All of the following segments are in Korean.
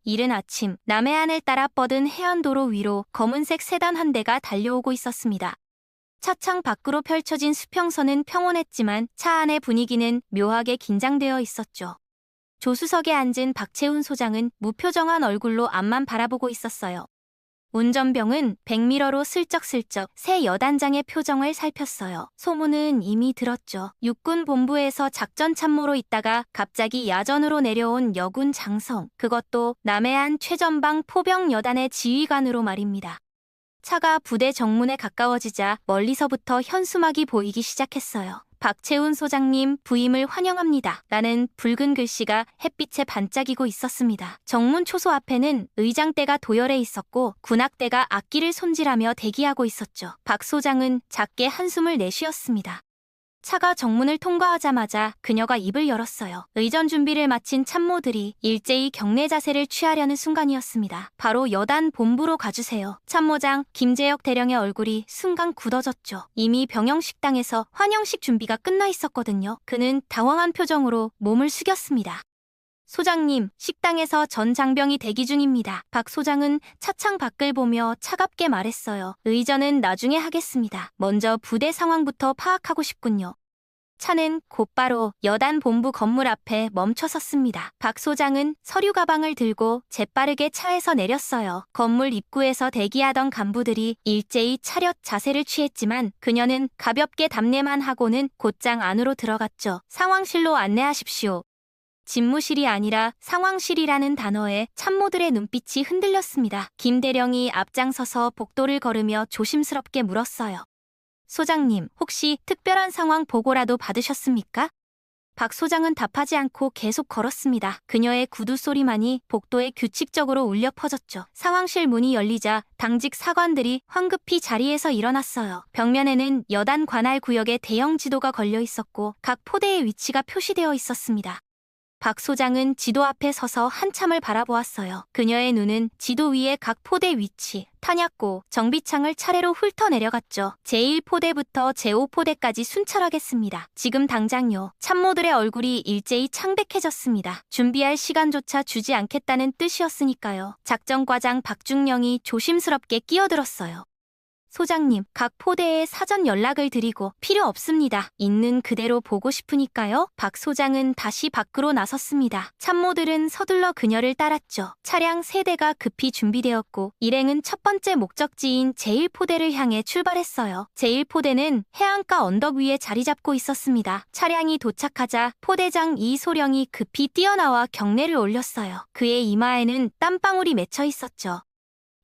이른 아침, 남해안을 따라 뻗은 해안도로 위로 검은색 세단 한 대가 달려오고 있었습니다. 차창 밖으로 펼쳐진 수평선은 평온했지만 차 안의 분위기는 묘하게 긴장되어 있었죠. 조수석에 앉은 박채훈 소장은 무표정한 얼굴로 앞만 바라보고 있었어요. 운전병은 백미러로 슬쩍슬쩍 새 여단장의 표정을 살폈어요. 소문은 이미 들었죠. 육군 본부에서 작전 참모로 있다가 갑자기 야전으로 내려온 여군 장성, 그것도 남해안 최전방 포병 여단의 지휘관으로 말입니다. 차가 부대 정문에 가까워지자 멀리서부터 현수막이 보이기 시작했어요. 박채훈 소장님 부임을 환영합니다. 라는 붉은 글씨가 햇빛에 반짝이고 있었습니다. 정문 초소 앞에는 의장대가 도열해 있었고 군악대가 악기를 손질하며 대기하고 있었죠. 박 소장은 작게 한숨을 내쉬었습니다. 차가 정문을 통과하자마자 그녀가 입을 열었어요. 의전 준비를 마친 참모들이 일제히 경례 자세를 취하려는 순간이었습니다. 바로 여단 본부로 가주세요. 참모장 김재혁 대령의 얼굴이 순간 굳어졌죠. 이미 병영식당에서 환영식 준비가 끝나 있었거든요. 그는 당황한 표정으로 몸을 숙였습니다. 소장님, 식당에서 전 장병이 대기 중입니다. 박 소장은 차창 밖을 보며 차갑게 말했어요. 의전은 나중에 하겠습니다. 먼저 부대 상황부터 파악하고 싶군요. 차는 곧바로 여단 본부 건물 앞에 멈춰 섰습니다. 박 소장은 서류 가방을 들고 재빠르게 차에서 내렸어요. 건물 입구에서 대기하던 간부들이 일제히 차렷 자세를 취했지만 그녀는 가볍게 답례만 하고는 곧장 안으로 들어갔죠. 상황실로 안내하십시오. 집무실이 아니라 상황실이라는 단어에 참모들의 눈빛이 흔들렸습니다. 김 대령이 앞장서서 복도를 걸으며 조심스럽게 물었어요. 소장님, 혹시 특별한 상황 보고라도 받으셨습니까? 박 소장은 답하지 않고 계속 걸었습니다. 그녀의 구두 소리만이 복도에 규칙적으로 울려 퍼졌죠. 상황실 문이 열리자 당직 사관들이 황급히 자리에서 일어났어요. 벽면에는 여단 관할 구역의 대형 지도가 걸려 있었고 각 포대의 위치가 표시되어 있었습니다. 박 소장은 지도 앞에 서서 한참을 바라보았어요. 그녀의 눈은 지도 위에 각 포대 위치, 탄약고, 정비창을 차례로 훑어내려갔죠. 제1포대부터 제5포대까지 순찰하겠습니다. 지금 당장요. 참모들의 얼굴이 일제히 창백해졌습니다. 준비할 시간조차 주지 않겠다는 뜻이었으니까요. 작전과장 박중령이 조심스럽게 끼어들었어요. 소장님, 각 포대에 사전 연락을 드리고 필요 없습니다. 있는 그대로 보고 싶으니까요. 박 소장은 다시 밖으로 나섰습니다. 참모들은 서둘러 그녀를 따랐죠. 차량 3대가 급히 준비되었고 일행은 첫 번째 목적지인 제1포대를 향해 출발했어요. 제1포대는 해안가 언덕 위에 자리 잡고 있었습니다. 차량이 도착하자 포대장 이소령이 급히 뛰어나와 경례를 올렸어요. 그의 이마에는 땀방울이 맺혀 있었죠.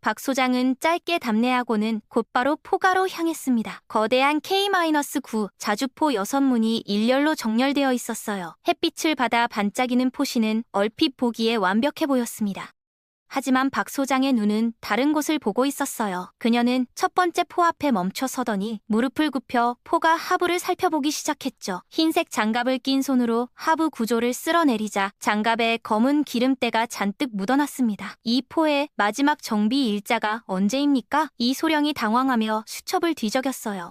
박 소장은 짧게 답례하고는 곧바로 포가로 향했습니다. 거대한 K-9 자주포 6문이 일렬로 정렬되어 있었어요. 햇빛을 받아 반짝이는 포시는 얼핏 보기에 완벽해 보였습니다. 하지만 박 소장의 눈은 다른 곳을 보고 있었어요. 그녀는 첫 번째 포 앞에 멈춰 서더니 무릎을 굽혀 포가 하부를 살펴보기 시작했죠. 흰색 장갑을 낀 손으로 하부 구조를 쓸어내리자 장갑에 검은 기름때가 잔뜩 묻어났습니다. 이 포의 마지막 정비 일자가 언제입니까? 이소령이 당황하며 수첩을 뒤적였어요.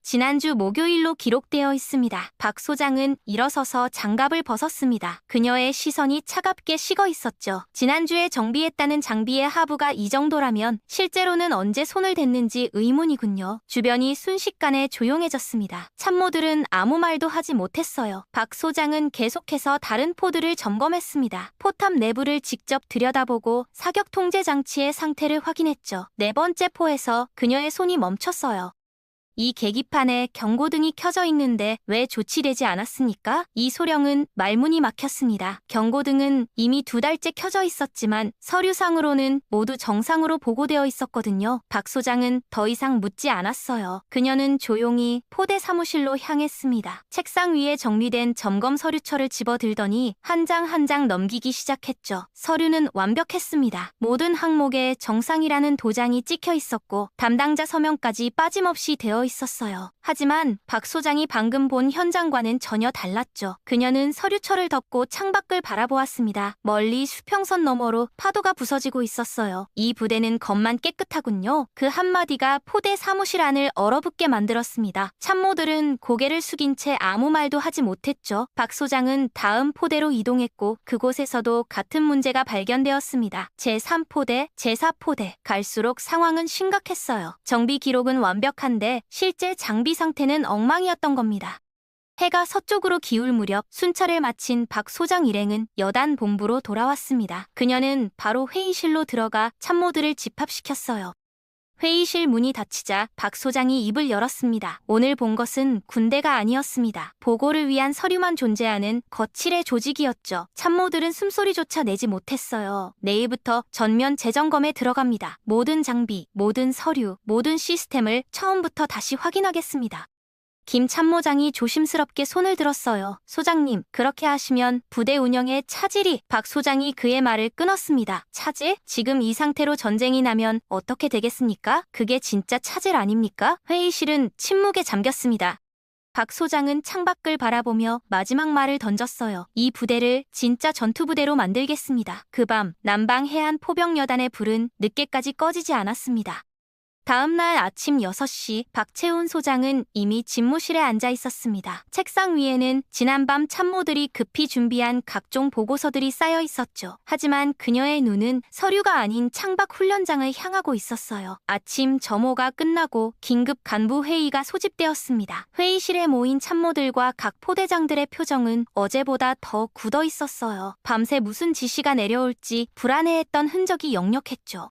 지난주 목요일로 기록되어 있습니다. 박 소장은 일어서서 장갑을 벗었습니다. 그녀의 시선이 차갑게 식어 있었죠. 지난주에 정비했다는 장비의 하부가 이 정도라면 실제로는 언제 손을 댔는지 의문이군요. 주변이 순식간에 조용해졌습니다. 참모들은 아무 말도 하지 못했어요. 박 소장은 계속해서 다른 포들을 점검했습니다. 포탑 내부를 직접 들여다보고 사격 통제 장치의 상태를 확인했죠. 4번째 포에서 그녀의 손이 멈췄어요. 이 계기판에 경고등이 켜져 있는데 왜 조치되지 않았습니까? 이소령은 말문이 막혔습니다. 경고등은 이미 2달째 켜져 있었지만 서류상으로는 모두 정상으로 보고되어 있었거든요. 박 소장은 더 이상 묻지 않았어요. 그녀는 조용히 포대 사무실로 향했습니다. 책상 위에 정리된 점검 서류철을 집어들더니 한 장 한 장 넘기기 시작했죠. 서류는 완벽했습니다. 모든 항목에 정상이라는 도장이 찍혀 있었고 담당자 서명까지 빠짐없이 되어 있었어요. 하지만 박 소장이 방금 본 현장과는 전혀 달랐죠. 그녀는 서류철을 덮고 창밖을 바라보았습니다. 멀리 수평선 너머로 파도가 부서지고 있었어요. 이 부대는 겉만 깨끗하군요. 그 한마디가 포대 사무실 안을 얼어붙게 만들었습니다. 참모들은 고개를 숙인 채 아무 말도 하지 못했죠. 박 소장은 다음 포대로 이동했고 그곳에서도 같은 문제가 발견되었습니다. 제3포대, 제4포대. 갈수록 상황은 심각했어요. 정비 기록은 완벽한데 실제 장비 상태는 엉망이었던 겁니다. 해가 서쪽으로 기울 무렵 순찰을 마친 박 소장 일행은 여단 본부로 돌아왔습니다. 그녀는 바로 회의실로 들어가 참모들을 집합시켰어요. 회의실 문이 닫히자 박 소장이 입을 열었습니다. 오늘 본 것은 군대가 아니었습니다. 보고를 위한 서류만 존재하는 거칠의 조직이었죠. 참모들은 숨소리조차 내지 못했어요. 내일부터 전면 재점검에 들어갑니다. 모든 장비, 모든 서류, 모든 시스템을 처음부터 다시 확인하겠습니다. 김 참모장이 조심스럽게 손을 들었어요. 소장님, 그렇게 하시면 부대 운영에 차질이. 박 소장이 그의 말을 끊었습니다. 차질? 지금 이 상태로 전쟁이 나면 어떻게 되겠습니까? 그게 진짜 차질 아닙니까? 회의실은 침묵에 잠겼습니다. 박 소장은 창밖을 바라보며 마지막 말을 던졌어요. 이 부대를 진짜 전투부대로 만들겠습니다. 그 밤 남방 해안 포병여단의 불은 늦게까지 꺼지지 않았습니다. 다음 날 아침 6시 박채훈 소장은 이미 집무실에 앉아 있었습니다. 책상 위에는 지난밤 참모들이 급히 준비한 각종 보고서들이 쌓여 있었죠. 하지만 그녀의 눈은 서류가 아닌 창밖 훈련장을 향하고 있었어요. 아침 점호가 끝나고 긴급 간부 회의가 소집되었습니다. 회의실에 모인 참모들과 각 포대장들의 표정은 어제보다 더 굳어 있었어요. 밤새 무슨 지시가 내려올지 불안해했던 흔적이 역력했죠.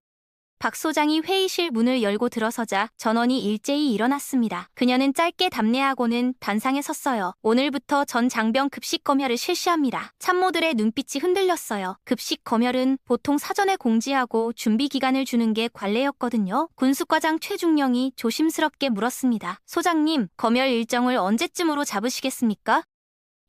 박 소장이 회의실 문을 열고 들어서자 전원이 일제히 일어났습니다. 그녀는 짧게 답례하고는 단상에 섰어요. 오늘부터 전 장병 급식 검열을 실시합니다. 참모들의 눈빛이 흔들렸어요. 급식 검열은 보통 사전에 공지하고 준비 기간을 주는 게 관례였거든요. 군수과장 최중령이 조심스럽게 물었습니다. 소장님, 검열 일정을 언제쯤으로 잡으시겠습니까?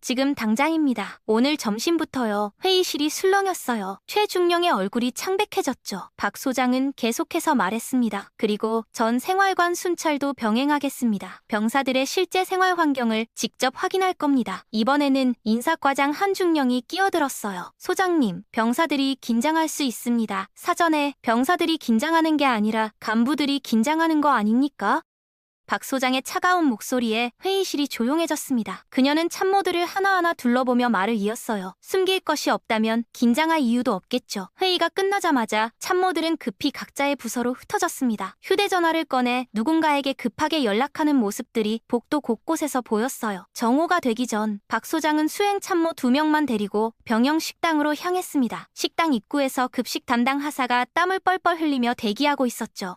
지금 당장입니다. 오늘 점심부터요. 회의실이 술렁였어요. 최중령의 얼굴이 창백해졌죠. 박 소장은 계속해서 말했습니다. 그리고 전 생활관 순찰도 병행하겠습니다. 병사들의 실제 생활 환경을 직접 확인할 겁니다. 이번에는 인사과장 한중령이 끼어들었어요. 소장님, 병사들이 긴장할 수 있습니다. 사전에 병사들이 긴장하는 게 아니라 간부들이 긴장하는 거 아닙니까? 박 소장의 차가운 목소리에 회의실이 조용해졌습니다. 그녀는 참모들을 하나하나 둘러보며 말을 이었어요. 숨길 것이 없다면 긴장할 이유도 없겠죠. 회의가 끝나자마자 참모들은 급히 각자의 부서로 흩어졌습니다. 휴대전화를 꺼내 누군가에게 급하게 연락하는 모습들이 복도 곳곳에서 보였어요. 정오가 되기 전 박 소장은 수행 참모 2명만 데리고 병영 식당으로 향했습니다. 식당 입구에서 급식 담당 하사가 땀을 뻘뻘 흘리며 대기하고 있었죠.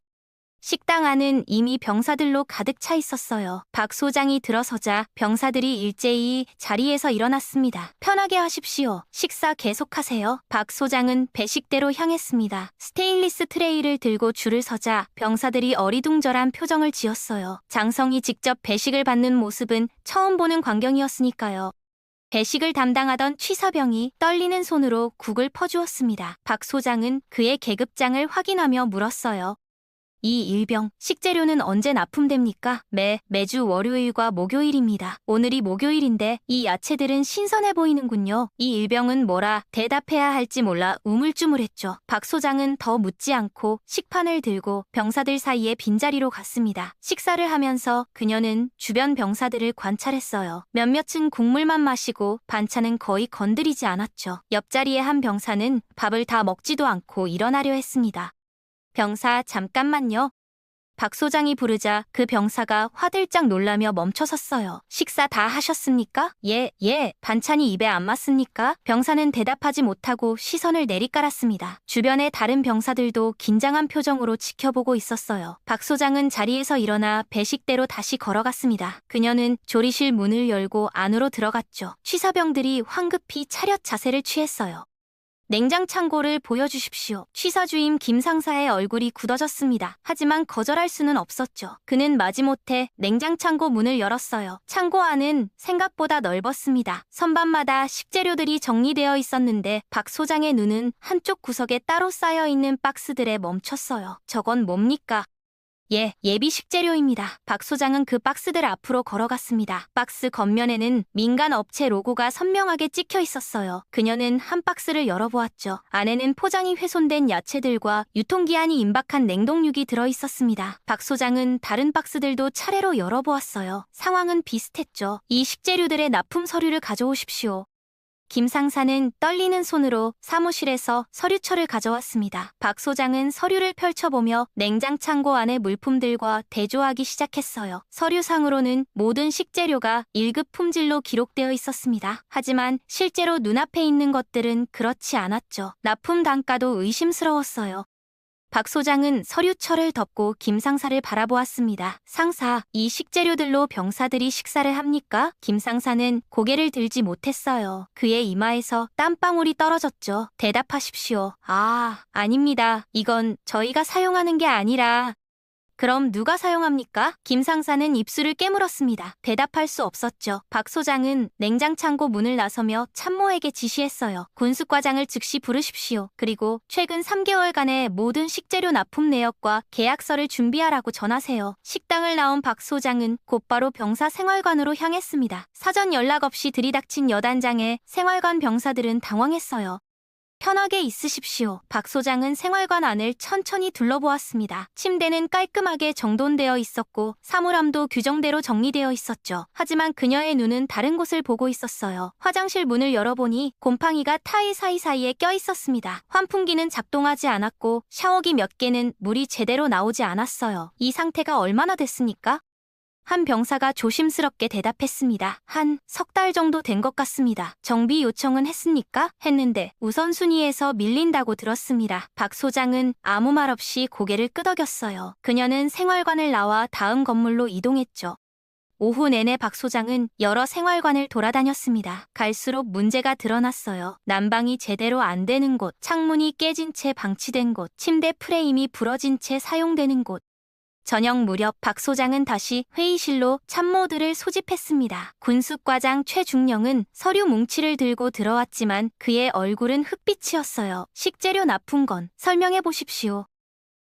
식당 안은 이미 병사들로 가득 차 있었어요. 박 소장이 들어서자 병사들이 일제히 자리에서 일어났습니다. 편하게 하십시오. 식사 계속하세요. 박 소장은 배식대로 향했습니다. 스테인리스 트레이를 들고 줄을 서자 병사들이 어리둥절한 표정을 지었어요. 장성이 직접 배식을 받는 모습은 처음 보는 광경이었으니까요. 배식을 담당하던 취사병이 떨리는 손으로 국을 퍼주었습니다. 박 소장은 그의 계급장을 확인하며 물었어요. 이 일병, 식재료는 언제 납품됩니까? 매주 월요일과 목요일입니다. 오늘이 목요일인데 이 야채들은 신선해 보이는군요. 이 일병은 뭐라 대답해야 할지 몰라 우물쭈물했죠. 박 소장은 더 묻지 않고 식판을 들고 병사들 사이에 빈자리로 갔습니다. 식사를 하면서 그녀는 주변 병사들을 관찰했어요. 몇몇은 국물만 마시고 반찬은 거의 건드리지 않았죠. 옆자리의 한 병사는 밥을 다 먹지도 않고 일어나려 했습니다. 병사, 잠깐만요. 박 소장이 부르자 그 병사가 화들짝 놀라며 멈춰섰어요. 식사 다 하셨습니까? 예. 반찬이 입에 안 맞습니까? 병사는 대답하지 못하고 시선을 내리깔았습니다. 주변의 다른 병사들도 긴장한 표정으로 지켜보고 있었어요. 박 소장은 자리에서 일어나 배식대로 다시 걸어갔습니다. 그녀는 조리실 문을 열고 안으로 들어갔죠. 취사병들이 황급히 차렷 자세를 취했어요. 냉장 창고를 보여주십시오. 취사주임 김 상사의 얼굴이 굳어졌습니다. 하지만 거절할 수는 없었죠. 그는 마지못해 냉장 창고 문을 열었어요. 창고 안은 생각보다 넓었습니다. 선반마다 식재료들이 정리되어 있었는데 박 소장의 눈은 한쪽 구석에 따로 쌓여있는 박스들에 멈췄어요. 저건 뭡니까? 예, 예비 식재료입니다. 박 소장은 그 박스들 앞으로 걸어갔습니다. 박스 겉면에는 민간 업체 로고가 선명하게 찍혀 있었어요. 그녀는 한 박스를 열어보았죠. 안에는 포장이 훼손된 야채들과 유통기한이 임박한 냉동육이 들어있었습니다. 박 소장은 다른 박스들도 차례로 열어보았어요. 상황은 비슷했죠. 이 식재료들의 납품 서류를 가져오십시오. 김 상사는 떨리는 손으로 사무실에서 서류철을 가져왔습니다. 박 소장은 서류를 펼쳐보며 냉장 창고 안의 물품들과 대조하기 시작했어요. 서류상으로는 모든 식재료가 1급 품질로 기록되어 있었습니다. 하지만 실제로 눈앞에 있는 것들은 그렇지 않았죠. 납품 단가도 의심스러웠어요. 박 소장은 서류철을 덮고 김 상사를 바라보았습니다. 상사, 이 식재료들로 병사들이 식사를 합니까? 김 상사는 고개를 들지 못했어요. 그의 이마에서 땀방울이 떨어졌죠. 대답하십시오. 아닙니다. 이건 저희가 사용하는 게 아니라. 그럼 누가 사용합니까? 김 상사는 입술을 깨물었습니다. 대답할 수 없었죠. 박 소장은 냉장 창고 문을 나서며 참모에게 지시했어요. 군수과장을 즉시 부르십시오. 그리고 최근 3개월간의 모든 식재료 납품 내역과 계약서를 준비하라고 전하세요. 식당을 나온 박 소장은 곧바로 병사 생활관으로 향했습니다. 사전 연락 없이 들이닥친 여단장에 생활관 병사들은 당황했어요. 편하게 있으십시오. 박 소장은 생활관 안을 천천히 둘러보았습니다. 침대는 깔끔하게 정돈되어 있었고 사물함도 규정대로 정리되어 있었죠. 하지만 그녀의 눈은 다른 곳을 보고 있었어요. 화장실 문을 열어보니 곰팡이가 타일 사이사이에 껴있었습니다. 환풍기는 작동하지 않았고 샤워기 몇 개는 물이 제대로 나오지 않았어요. 이 상태가 얼마나 됐습니까? 한 병사가 조심스럽게 대답했습니다. 한 석 달 정도 된 것 같습니다. 정비 요청은 했습니까? 했는데 우선순위에서 밀린다고 들었습니다. 박 소장은 아무 말 없이 고개를 끄덕였어요. 그녀는 생활관을 나와 다음 건물로 이동했죠. 오후 내내 박 소장은 여러 생활관을 돌아다녔습니다. 갈수록 문제가 드러났어요. 난방이 제대로 안 되는 곳, 창문이 깨진 채 방치된 곳, 침대 프레임이 부러진 채 사용되는 곳. 저녁 무렵 박 소장은 다시 회의실로 참모들을 소집했습니다. 군수과장 최중령은 서류 뭉치를 들고 들어왔지만 그의 얼굴은 흑빛이었어요. 식재료 납품건 설명해 보십시오.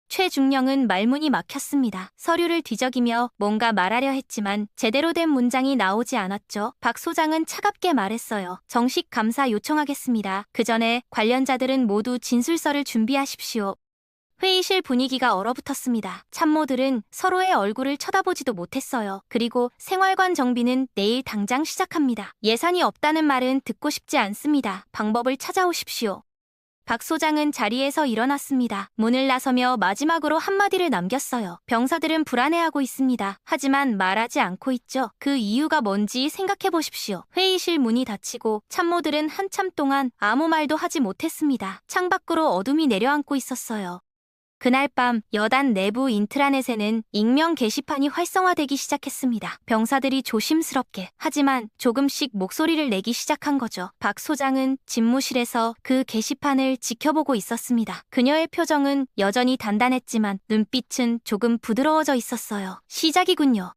최중령은 말문이 막혔습니다. 서류를 뒤적이며 뭔가 말하려 했지만 제대로 된 문장이 나오지 않았죠. 박 소장은 차갑게 말했어요. 정식 감사 요청하겠습니다. 그 전에 관련자들은 모두 진술서를 준비하십시오. 회의실 분위기가 얼어붙었습니다. 참모들은 서로의 얼굴을 쳐다보지도 못했어요. 그리고 생활관 정비는 내일 당장 시작합니다. 예산이 없다는 말은 듣고 싶지 않습니다. 방법을 찾아오십시오. 박 소장은 자리에서 일어났습니다. 문을 나서며 마지막으로 한마디를 남겼어요. 병사들은 불안해하고 있습니다. 하지만 말하지 않고 있죠. 그 이유가 뭔지 생각해 보십시오. 회의실 문이 닫히고 참모들은 한참 동안 아무 말도 하지 못했습니다. 창밖으로 어둠이 내려앉고 있었어요. 그날 밤 여단 내부 인트라넷에는 익명 게시판이 활성화되기 시작했습니다. 병사들이 조심스럽게 하지만 조금씩 목소리를 내기 시작한 거죠. 박 소장은 집무실에서 그 게시판을 지켜보고 있었습니다. 그녀의 표정은 여전히 단단했지만 눈빛은 조금 부드러워져 있었어요. 시작이군요.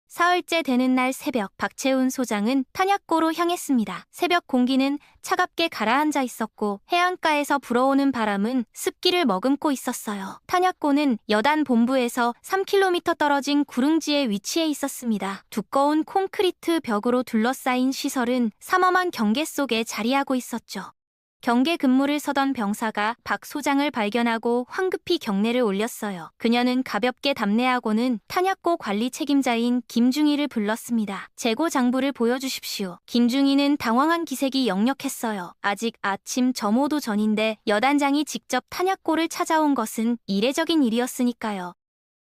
사흘째 되는 날 새벽, 박채훈 소장은 탄약고로 향했습니다. 새벽 공기는 차갑게 가라앉아 있었고 해안가에서 불어오는 바람은 습기를 머금고 있었어요. 탄약고는 여단 본부에서 3km 떨어진 구릉지에 위치해 있었습니다. 두꺼운 콘크리트 벽으로 둘러싸인 시설은 삼엄한 경계 속에 자리하고 있었죠. 경계 근무를 서던 병사가 박 소장을 발견하고 황급히 경례를 올렸어요. 그녀는 가볍게 답례하고는 탄약고 관리 책임자인 김중희를 불렀습니다. 재고 장부를 보여주십시오. 김중희는 당황한 기색이 역력했어요. 아직 아침 점호도 전인데 여단장이 직접 탄약고를 찾아온 것은 이례적인 일이었으니까요.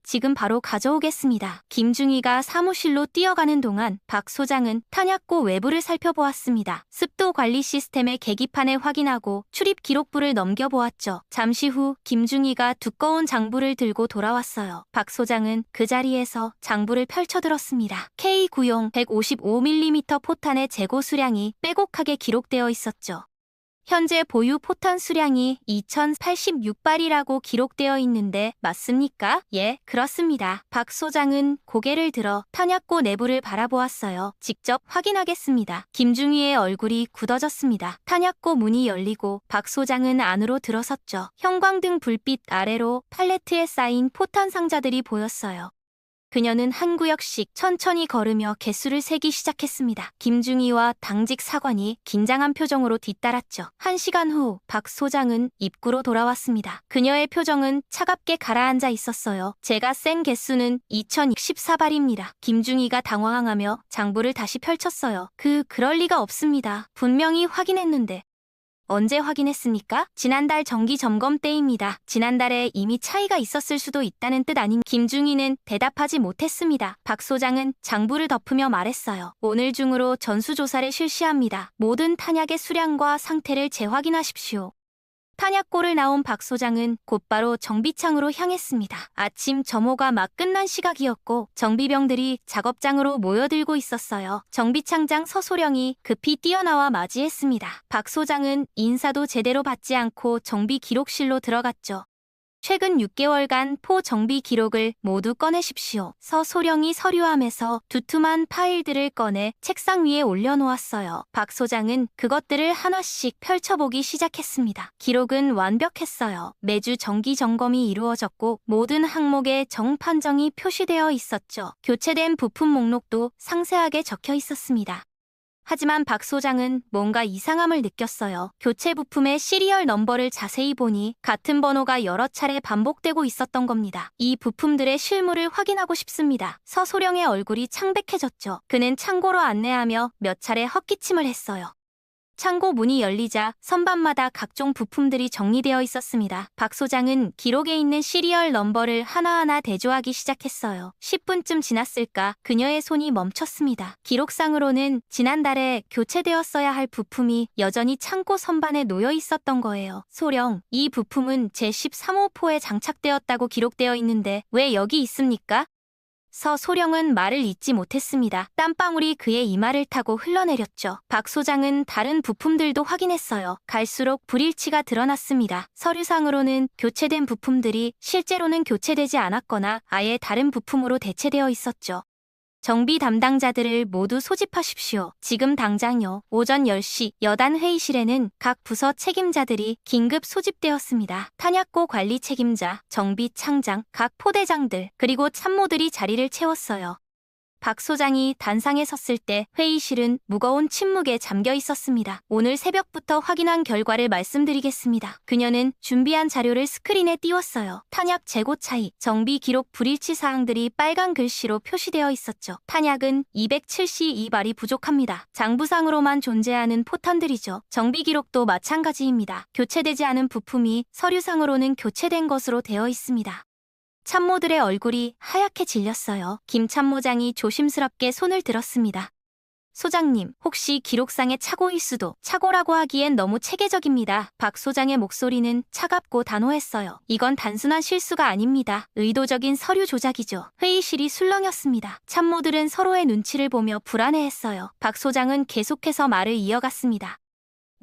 지금 바로 가져오겠습니다. 김중희가 사무실로 뛰어가는 동안 박 소장은 탄약고 외부를 살펴보았습니다. 습도 관리 시스템의 계기판을 확인하고 출입 기록부를 넘겨보았죠. 잠시 후 김중희가 두꺼운 장부를 들고 돌아왔어요. 박 소장은 그 자리에서 장부를 펼쳐들었습니다. K 구용 155mm 포탄의 재고 수량이 빼곡하게 기록되어 있었죠. 현재 보유 포탄 수량이 2086발이라고 기록되어 있는데 맞습니까? 예, 그렇습니다. 박 소장은 고개를 들어 탄약고 내부를 바라보았어요. 직접 확인하겠습니다. 김중희의 얼굴이 굳어졌습니다. 탄약고 문이 열리고 박 소장은 안으로 들어섰죠. 형광등 불빛 아래로 팔레트에 쌓인 포탄 상자들이 보였어요. 그녀는 한 구역씩 천천히 걸으며 개수를 세기 시작했습니다. 김중희와 당직 사관이 긴장한 표정으로 뒤따랐죠. 1시간 후 박 소장은 입구로 돌아왔습니다. 그녀의 표정은 차갑게 가라앉아 있었어요. 제가 센 개수는 2064발입니다. 김중희가 당황하며 장부를 다시 펼쳤어요. 그럴 리가 없습니다. 분명히 확인했는데. 언제 확인했습니까? 지난달 정기 점검 때입니다. 지난달에 이미 차이가 있었을 수도 있다는 뜻 아닌 김중희는 대답하지 못했습니다. 박 소장은 장부를 덮으며 말했어요. 오늘 중으로 전수조사를 실시합니다. 모든 탄약의 수량과 상태를 재확인하십시오. 탄약고를 나온 박 소장은 곧바로 정비창으로 향했습니다. 아침 점호가 막 끝난 시각이었고 정비병들이 작업장으로 모여들고 있었어요. 정비창장 서소령이 급히 뛰어나와 맞이했습니다. 박 소장은 인사도 제대로 받지 않고 정비 기록실로 들어갔죠. 최근 6개월간 포 정비 기록을 모두 꺼내십시오. 서소령이 서류함에서 두툼한 파일들을 꺼내 책상 위에 올려놓았어요. 박 소장은 그것들을 하나씩 펼쳐보기 시작했습니다. 기록은 완벽했어요. 매주 정기 점검이 이루어졌고 모든 항목에 정판정이 표시되어 있었죠. 교체된 부품 목록도 상세하게 적혀 있었습니다. 하지만 박 소장은 뭔가 이상함을 느꼈어요. 교체 부품의 시리얼 넘버를 자세히 보니 같은 번호가 여러 차례 반복되고 있었던 겁니다. 이 부품들의 실물을 확인하고 싶습니다. 서소령의 얼굴이 창백해졌죠. 그는 창고로 안내하며 몇 차례 헛기침을 했어요. 창고 문이 열리자 선반마다 각종 부품들이 정리되어 있었습니다. 박 소장은 기록에 있는 시리얼 넘버를 하나하나 대조하기 시작했어요. 10분쯤 지났을까 그녀의 손이 멈췄습니다. 기록상으로는 지난달에 교체되었어야 할 부품이 여전히 창고 선반에 놓여 있었던 거예요. 소령, 이 부품은 제13호포에 장착되었다고 기록되어 있는데 왜 여기 있습니까? 서소령은 말을 잇지 못했습니다. 땀방울이 그의 이마를 타고 흘러내렸죠. 박 소장은 다른 부품들도 확인했어요. 갈수록 불일치가 드러났습니다. 서류상으로는 교체된 부품들이 실제로는 교체되지 않았거나 아예 다른 부품으로 대체되어 있었죠. 정비 담당자들을 모두 소집하십시오. 지금 당장요. 오전 10시 여단 회의실에는 각 부서 책임자들이 긴급 소집되었습니다. 탄약고 관리 책임자, 정비 창장, 각 포대장들, 그리고 참모들이 자리를 채웠어요. 박 소장이 단상에 섰을 때 회의실은 무거운 침묵에 잠겨 있었습니다. 오늘 새벽부터 확인한 결과를 말씀드리겠습니다. 그녀는 준비한 자료를 스크린에 띄웠어요. 탄약 재고 차이, 정비 기록 불일치 사항들이 빨간 글씨로 표시되어 있었죠. 탄약은 272발이 부족합니다. 장부상으로만 존재하는 포탄들이죠. 정비 기록도 마찬가지입니다. 교체되지 않은 부품이 서류상으로는 교체된 것으로 되어 있습니다. 참모들의 얼굴이 하얗게 질렸어요. 김 참모장이 조심스럽게 손을 들었습니다. 소장님, 혹시 기록상의 착오일 수도. 착오라고 하기엔 너무 체계적입니다. 박 소장의 목소리는 차갑고 단호했어요. 이건 단순한 실수가 아닙니다. 의도적인 서류 조작이죠. 회의실이 술렁였습니다. 참모들은 서로의 눈치를 보며 불안해했어요. 박 소장은 계속해서 말을 이어갔습니다.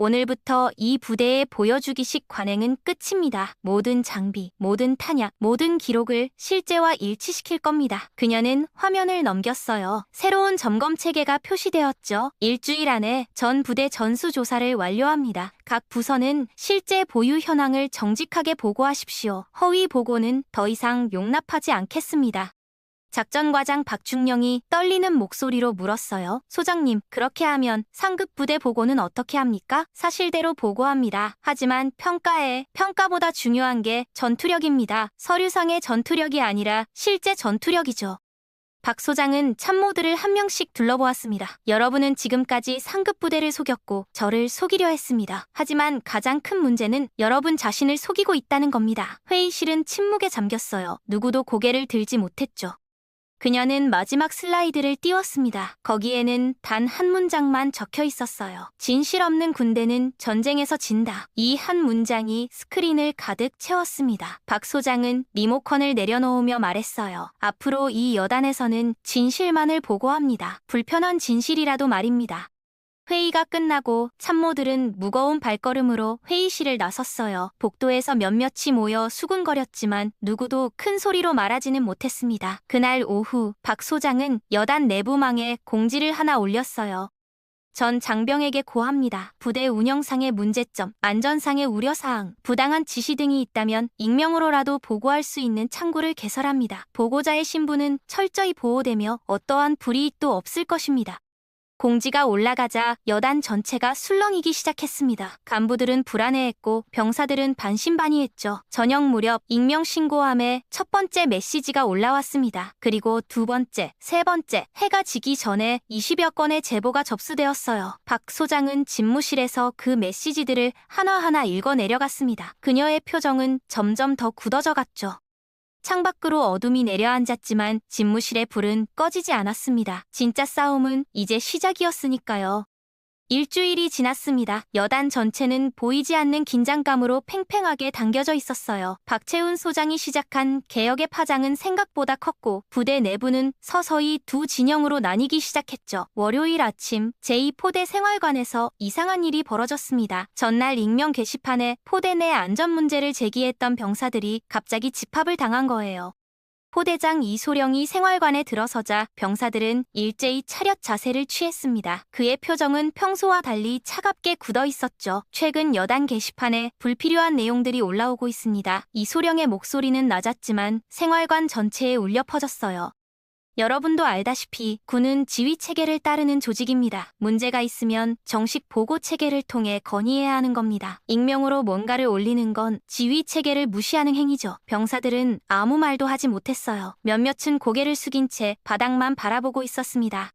오늘부터 이 부대의 보여주기식 관행은 끝입니다. 모든 장비, 모든 탄약, 모든 기록을 실제와 일치시킬 겁니다. 그녀는 화면을 넘겼어요. 새로운 점검 체계가 표시되었죠. 일주일 안에 전 부대 전수조사를 완료합니다. 각 부서는 실제 보유 현황을 정직하게 보고하십시오. 허위 보고는 더 이상 용납하지 않겠습니다. 작전과장 박중령이 떨리는 목소리로 물었어요. 소장님, 그렇게 하면 상급 부대 보고는 어떻게 합니까? 사실대로 보고합니다. 하지만 평가보다 중요한 게 전투력입니다. 서류상의 전투력이 아니라 실제 전투력이죠. 박 소장은 참모들을 한 명씩 둘러보았습니다. 여러분은 지금까지 상급 부대를 속였고 저를 속이려 했습니다. 하지만 가장 큰 문제는 여러분 자신을 속이고 있다는 겁니다. 회의실은 침묵에 잠겼어요. 누구도 고개를 들지 못했죠. 그녀는 마지막 슬라이드를 띄웠습니다. 거기에는 단 한 문장만 적혀 있었어요. 진실 없는 군대는 전쟁에서 진다. 이 한 문장이 스크린을 가득 채웠습니다. 박 소장은 리모컨을 내려놓으며 말했어요. 앞으로 이 여단에서는 진실만을 보고합니다. 불편한 진실이라도 말입니다. 회의가 끝나고 참모들은 무거운 발걸음으로 회의실을 나섰어요. 복도에서 몇몇이 모여 수군거렸지만 누구도 큰 소리로 말하지는 못했습니다. 그날 오후 박 소장은 여단 내부망에 공지를 하나 올렸어요. 전 장병에게 고합니다. 부대 운영상의 문제점, 안전상의 우려사항, 부당한 지시 등이 있다면 익명으로라도 보고할 수 있는 창구를 개설합니다. 보고자의 신분은 철저히 보호되며 어떠한 불이익도 없을 것입니다. 공지가 올라가자 여단 전체가 술렁이기 시작했습니다. 간부들은 불안해했고 병사들은 반신반의했죠. 저녁 무렵 익명 신고함에 첫 번째 메시지가 올라왔습니다. 그리고 두 번째, 세 번째, 해가 지기 전에 20여 건의 제보가 접수되었어요. 박 소장은 집무실에서 그 메시지들을 하나하나 읽어 내려갔습니다. 그녀의 표정은 점점 더 굳어져 갔죠. 창밖으로 어둠이 내려앉았지만 집무실의 불은 꺼지지 않았습니다. 진짜 싸움은 이제 시작이었으니까요. 일주일이 지났습니다. 여단 전체는 보이지 않는 긴장감으로 팽팽하게 당겨져 있었어요. 박채훈 소장이 시작한 개혁의 파장은 생각보다 컸고 부대 내부는 서서히 두 진영으로 나뉘기 시작했죠. 월요일 아침 제2포대 생활관에서 이상한 일이 벌어졌습니다. 전날 익명 게시판에 포대 내 안전 문제를 제기했던 병사들이 갑자기 집합을 당한 거예요. 포대장 이소령이 생활관에 들어서자 병사들은 일제히 차렷 자세를 취했습니다. 그의 표정은 평소와 달리 차갑게 굳어 있었죠. 최근 여단 게시판에 불필요한 내용들이 올라오고 있습니다. 이소령의 목소리는 낮았지만 생활관 전체에 울려 퍼졌어요. 여러분도 알다시피 군은 지휘 체계를 따르는 조직입니다. 문제가 있으면 정식 보고 체계를 통해 건의해야 하는 겁니다. 익명으로 뭔가를 올리는 건 지휘 체계를 무시하는 행위죠. 병사들은 아무 말도 하지 못했어요. 몇몇은 고개를 숙인 채 바닥만 바라보고 있었습니다.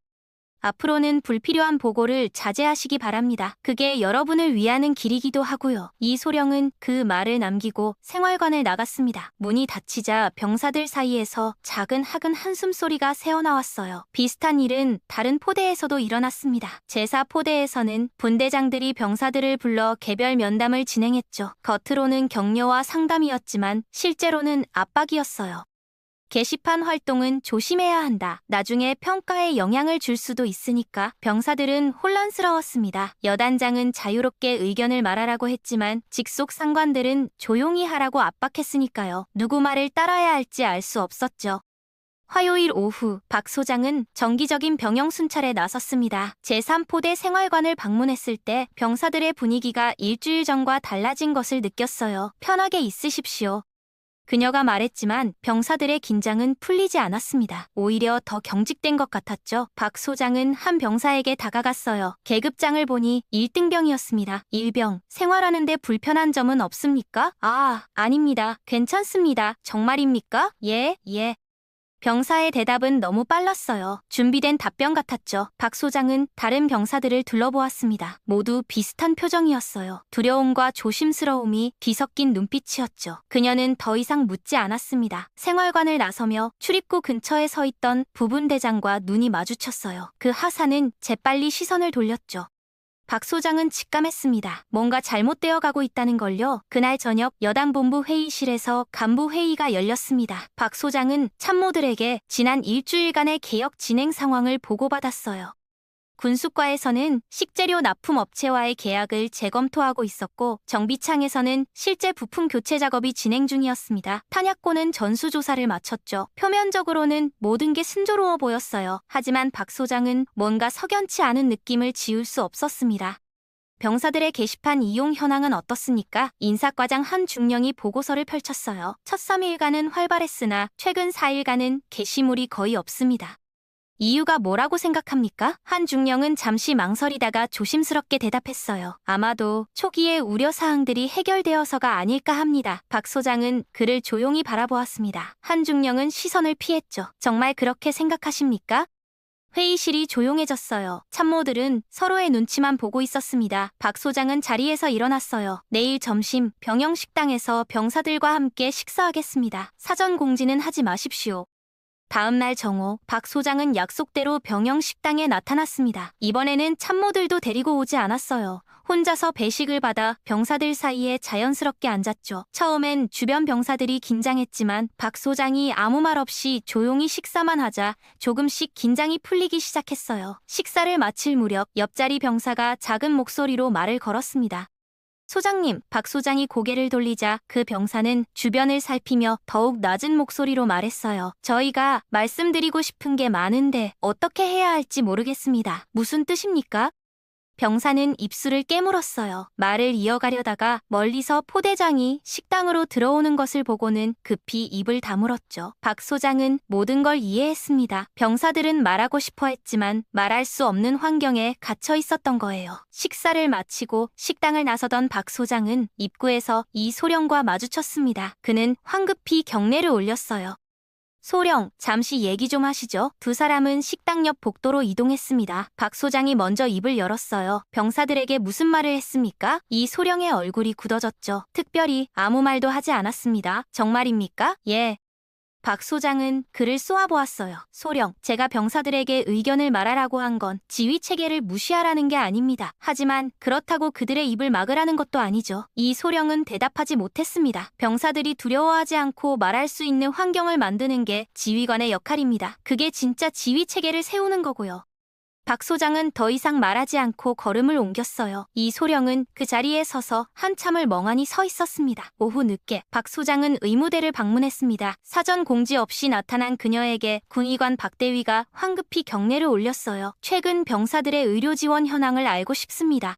앞으로는 불필요한 보고를 자제하시기 바랍니다. 그게 여러분을 위하는 길이기도 하고요. 이소령은 그 말을 남기고 생활관을 나갔습니다. 문이 닫히자 병사들 사이에서 작은 하근 한숨소리가 새어나왔어요. 비슷한 일은 다른 포대에서도 일어났습니다. 제4포대에서는 분대장들이 병사들을 불러 개별 면담을 진행했죠. 겉으로는 격려와 상담이었지만 실제로는 압박이었어요. 게시판 활동은 조심해야 한다. 나중에 평가에 영향을 줄 수도 있으니까. 병사들은 혼란스러웠습니다. 여단장은 자유롭게 의견을 말하라고 했지만 직속 상관들은 조용히 하라고 압박했으니까요. 누구 말을 따라야 할지 알 수 없었죠. 화요일 오후 박 소장은 정기적인 병영 순찰에 나섰습니다. 제3포대 생활관을 방문했을 때 병사들의 분위기가 일주일 전과 달라진 것을 느꼈어요. 편하게 있으십시오. 그녀가 말했지만 병사들의 긴장은 풀리지 않았습니다. 오히려 더 경직된 것 같았죠. 박 소장은 한 병사에게 다가갔어요. 계급장을 보니 1등병이었습니다. 1병, 생활하는데 불편한 점은 없습니까? 아닙니다. 괜찮습니다. 정말입니까? 예. 병사의 대답은 너무 빨랐어요. 준비된 답변 같았죠. 박 소장은 다른 병사들을 둘러보았습니다. 모두 비슷한 표정이었어요. 두려움과 조심스러움이 뒤섞인 눈빛이었죠. 그녀는 더 이상 묻지 않았습니다. 생활관을 나서며 출입구 근처에 서 있던 부분대장과 눈이 마주쳤어요. 그 하사는 재빨리 시선을 돌렸죠. 박 소장은 직감했습니다. 뭔가 잘못되어 가고 있다는 걸요. 그날 저녁 여당본부 회의실에서 간부 회의가 열렸습니다. 박 소장은 참모들에게 지난 일주일간의 개혁 진행 상황을 보고받았어요. 군수과에서는 식재료 납품 업체와의 계약을 재검토하고 있었고 정비창에서는 실제 부품 교체 작업이 진행 중이었습니다. 탄약고는 전수조사를 마쳤죠. 표면적으로는 모든 게 순조로워 보였어요. 하지만 박 소장은 뭔가 석연치 않은 느낌을 지울 수 없었습니다. 병사들의 게시판 이용 현황은 어떻습니까? 인사과장 한 중령이 보고서를 펼쳤어요. 첫 3일간은 활발했으나 최근 4일간은 게시물이 거의 없습니다. 이유가 뭐라고 생각합니까? 한 중령은 잠시 망설이다가 조심스럽게 대답했어요. 아마도 초기의 우려사항들이 해결되어서가 아닐까 합니다. 박 소장은 그를 조용히 바라보았습니다. 한 중령은 시선을 피했죠. 정말 그렇게 생각하십니까? 회의실이 조용해졌어요. 참모들은 서로의 눈치만 보고 있었습니다. 박 소장은 자리에서 일어났어요. 내일 점심 병영식당에서 병사들과 함께 식사하겠습니다. 사전 공지는 하지 마십시오. 다음날 정오, 박 소장은 약속대로 병영 식당에 나타났습니다. 이번에는 참모들도 데리고 오지 않았어요. 혼자서 배식을 받아 병사들 사이에 자연스럽게 앉았죠. 처음엔 주변 병사들이 긴장했지만 박 소장이 아무 말 없이 조용히 식사만 하자 조금씩 긴장이 풀리기 시작했어요. 식사를 마칠 무렵 옆자리 병사가 작은 목소리로 말을 걸었습니다. 소장님, 박 소장이 고개를 돌리자 그 병사는 주변을 살피며 더욱 낮은 목소리로 말했어요. 저희가 말씀드리고 싶은 게 많은데 어떻게 해야 할지 모르겠습니다. 무슨 뜻입니까? 병사는 입술을 깨물었어요. 말을 이어가려다가 멀리서 포대장이 식당으로 들어오는 것을 보고는 급히 입을 다물었죠. 박 소장은 모든 걸 이해했습니다. 병사들은 말하고 싶어 했지만 말할 수 없는 환경에 갇혀 있었던 거예요. 식사를 마치고 식당을 나서던 박 소장은 입구에서 이소령과 마주쳤습니다. 그는 황급히 경례를 올렸어요. 소령, 잠시 얘기 좀 하시죠. 두 사람은 식당 옆 복도로 이동했습니다. 박 소장이 먼저 입을 열었어요. 병사들에게 무슨 말을 했습니까? 이 소령의 얼굴이 굳어졌죠. 특별히 아무 말도 하지 않았습니다. 정말입니까? 예. 박 소장은 그를 쏘아보았어요. 소령, 제가 병사들에게 의견을 말하라고 한 건 지휘 체계를 무시하라는 게 아닙니다. 하지만 그렇다고 그들의 입을 막으라는 것도 아니죠. 이 소령은 대답하지 못했습니다. 병사들이 두려워하지 않고 말할 수 있는 환경을 만드는 게 지휘관의 역할입니다. 그게 진짜 지휘 체계를 세우는 거고요. 박 소장은 더 이상 말하지 않고 걸음을 옮겼어요. 이 소령은 그 자리에 서서 한참을 멍하니 서 있었습니다. 오후 늦게 박 소장은 의무대를 방문했습니다. 사전 공지 없이 나타난 그녀에게 군의관 박대위가 황급히 경례를 올렸어요. 최근 병사들의 의료 지원 현황을 알고 싶습니다.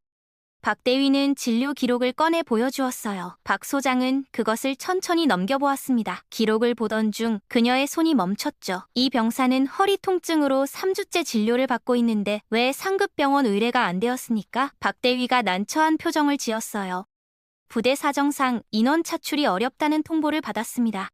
박 대위는 진료 기록을 꺼내 보여주었어요. 박 소장은 그것을 천천히 넘겨보았습니다. 기록을 보던 중 그녀의 손이 멈췄죠. 이 병사는 허리 통증으로 3주째 진료를 받고 있는데 왜 상급병원 의뢰가 안 되었습니까? 박 대위가 난처한 표정을 지었어요. 부대 사정상 인원 차출이 어렵다는 통보를 받았습니다.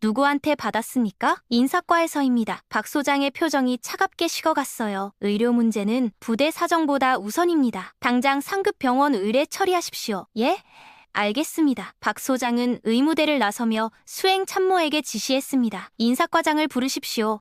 누구한테 받았습니까? 인사과에서입니다. 박 소장의 표정이 차갑게 식어갔어요. 의료 문제는 부대 사정보다 우선입니다. 당장 상급 병원 의뢰 처리하십시오. 예? 알겠습니다. 박 소장은 의무대를 나서며 수행 참모에게 지시했습니다. 인사과장을 부르십시오.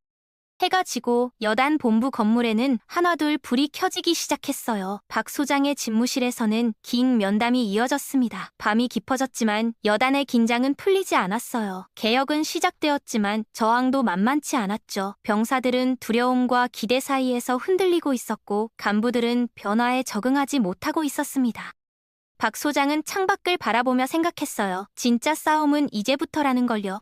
해가 지고 여단 본부 건물에는 하나둘 불이 켜지기 시작했어요. 박 소장의 집무실에서는 긴 면담이 이어졌습니다. 밤이 깊어졌지만 여단의 긴장은 풀리지 않았어요. 개혁은 시작되었지만 저항도 만만치 않았죠. 병사들은 두려움과 기대 사이에서 흔들리고 있었고 간부들은 변화에 적응하지 못하고 있었습니다. 박 소장은 창밖을 바라보며 생각했어요. 진짜 싸움은 이제부터라는 걸요.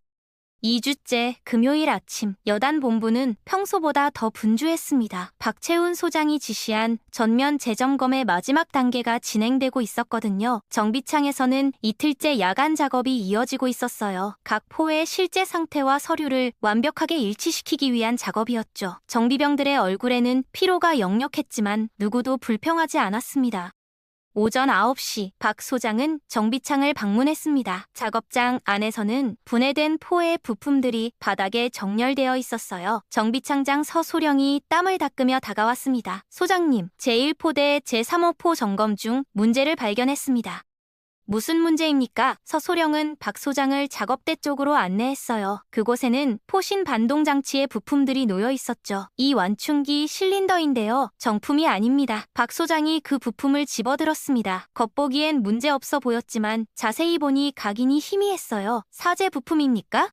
2주째 금요일 아침 여단 본부는 평소보다 더 분주했습니다. 박채훈 소장이 지시한 전면 재점검의 마지막 단계가 진행되고 있었거든요. 정비창에서는 이틀째 야간 작업이 이어지고 있었어요. 각 포의 실제 상태와 서류를 완벽하게 일치시키기 위한 작업이었죠. 정비병들의 얼굴에는 피로가 역력했지만 누구도 불평하지 않았습니다. 오전 9시 박 소장은 정비창을 방문했습니다. 작업장 안에서는 분해된 포의 부품들이 바닥에 정렬되어 있었어요. 정비창장 서소령이 땀을 닦으며 다가왔습니다. 소장님, 제1포대 제3호포 점검 중 문제를 발견했습니다. 무슨 문제입니까? 서소령은 박 소장을 작업대 쪽으로 안내했어요. 그곳에는 포신 반동 장치의 부품들이 놓여 있었죠. 이 완충기 실린더인데요. 정품이 아닙니다. 박 소장이 그 부품을 집어들었습니다. 겉보기엔 문제없어 보였지만 자세히 보니 각인이 희미했어요. 사제 부품입니까?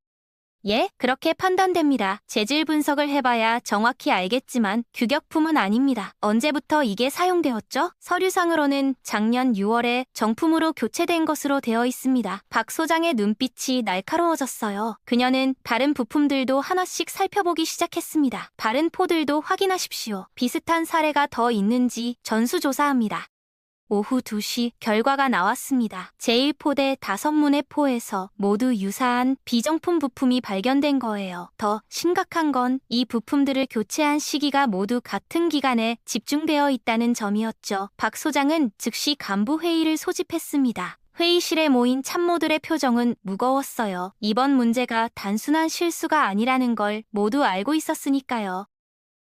예, 그렇게 판단됩니다. 재질 분석을 해봐야 정확히 알겠지만 규격품은 아닙니다. 언제부터 이게 사용되었죠? 서류상으로는 작년 6월에 정품으로 교체된 것으로 되어 있습니다. 박 소장의 눈빛이 날카로워졌어요. 그녀는 다른 부품들도 하나씩 살펴보기 시작했습니다. 다른 포들도 확인하십시오. 비슷한 사례가 더 있는지 전수조사합니다. 오후 2시 결과가 나왔습니다. 제1포대 5문의 포에서 모두 유사한 비정품 부품이 발견된 거예요. 더 심각한 건 이 부품들을 교체한 시기가 모두 같은 기간에 집중되어 있다는 점이었죠. 박 소장은 즉시 간부 회의를 소집했습니다. 회의실에 모인 참모들의 표정은 무거웠어요. 이번 문제가 단순한 실수가 아니라는 걸 모두 알고 있었으니까요.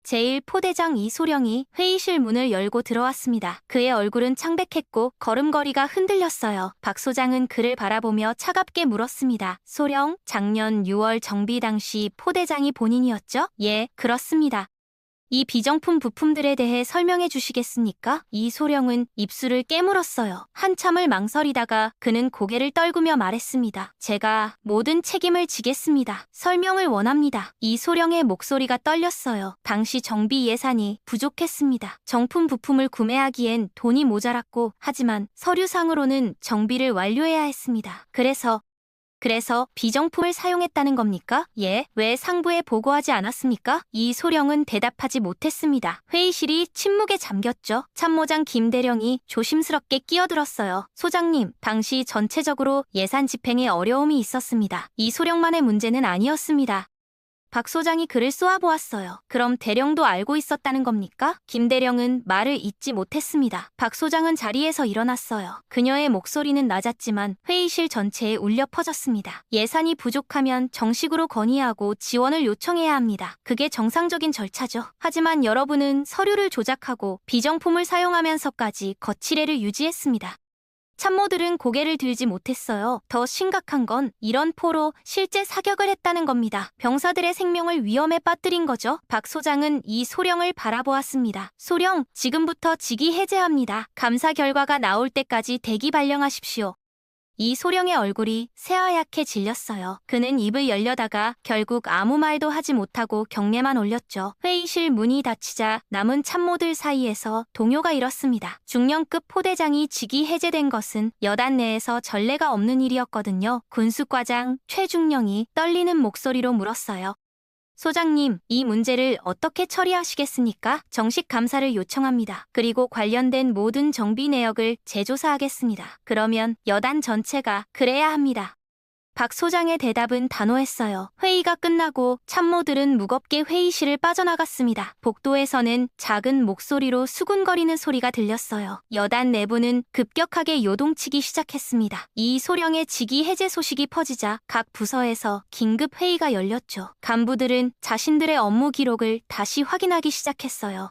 제1포대장 이소령이 회의실 문을 열고 들어왔습니다. 그의 얼굴은 창백했고 걸음걸이가 흔들렸어요. 박 소장은 그를 바라보며 차갑게 물었습니다. 소령, 작년 6월 정비 당시 포대장이 본인이었죠? 예, 그렇습니다. 이 비정품 부품들에 대해 설명해 주시겠습니까? 이소령은 입술을 깨물었어요. 한참을 망설이다가 그는 고개를 떨구며 말했습니다. 제가 모든 책임을 지겠습니다. 설명을 원합니다. 이소령의 목소리가 떨렸어요. 당시 정비 예산이 부족했습니다. 정품 부품을 구매하기엔 돈이 모자랐고, 하지만 서류상으로는 정비를 완료해야 했습니다. 그래서 비정품을 사용했다는 겁니까? 예, 왜 상부에 보고하지 않았습니까? 이소령은 대답하지 못했습니다. 회의실이 침묵에 잠겼죠. 참모장 김대령이 조심스럽게 끼어들었어요. 소장님, 당시 전체적으로 예산 집행에 어려움이 있었습니다. 이소령만의 문제는 아니었습니다. 박 소장이 그를 쏘아보았어요. 그럼 대령도 알고 있었다는 겁니까? 김대령은 말을 잇지 못했습니다. 박 소장은 자리에서 일어났어요. 그녀의 목소리는 낮았지만 회의실 전체에 울려 퍼졌습니다. 예산이 부족하면 정식으로 건의하고 지원을 요청해야 합니다. 그게 정상적인 절차죠. 하지만 여러분은 서류를 조작하고 비정품을 사용하면서까지 거칠애를 유지했습니다. 참모들은 고개를 들지 못했어요. 더 심각한 건 이런 포로 실제 사격을 했다는 겁니다. 병사들의 생명을 위험에 빠뜨린 거죠. 박 소장은 이 소령을 바라보았습니다. 소령, 지금부터 직위 해제합니다. 감사 결과가 나올 때까지 대기 발령하십시오. 이 소령의 얼굴이 새하얗게 질렸어요. 그는 입을 열려다가 결국 아무 말도 하지 못하고 경례만 올렸죠. 회의실 문이 닫히자 남은 참모들 사이에서 동요가 일었습니다. 중령급 포대장이 직위 해제된 것은 여단 내에서 전례가 없는 일이었거든요. 군수과장 최중령이 떨리는 목소리로 물었어요. 소장님, 이 문제를 어떻게 처리하시겠습니까? 정식 감사를 요청합니다. 그리고 관련된 모든 정비 내역을 재조사하겠습니다. 그러면 여단 전체가 그래야 합니다. 박 소장의 대답은 단호했어요. 회의가 끝나고 참모들은 무겁게 회의실을 빠져나갔습니다. 복도에서는 작은 목소리로 수군거리는 소리가 들렸어요. 여단 내부는 급격하게 요동치기 시작했습니다. 이 소령의 직위 해제 소식이 퍼지자 각 부서에서 긴급 회의가 열렸죠. 간부들은 자신들의 업무 기록을 다시 확인하기 시작했어요.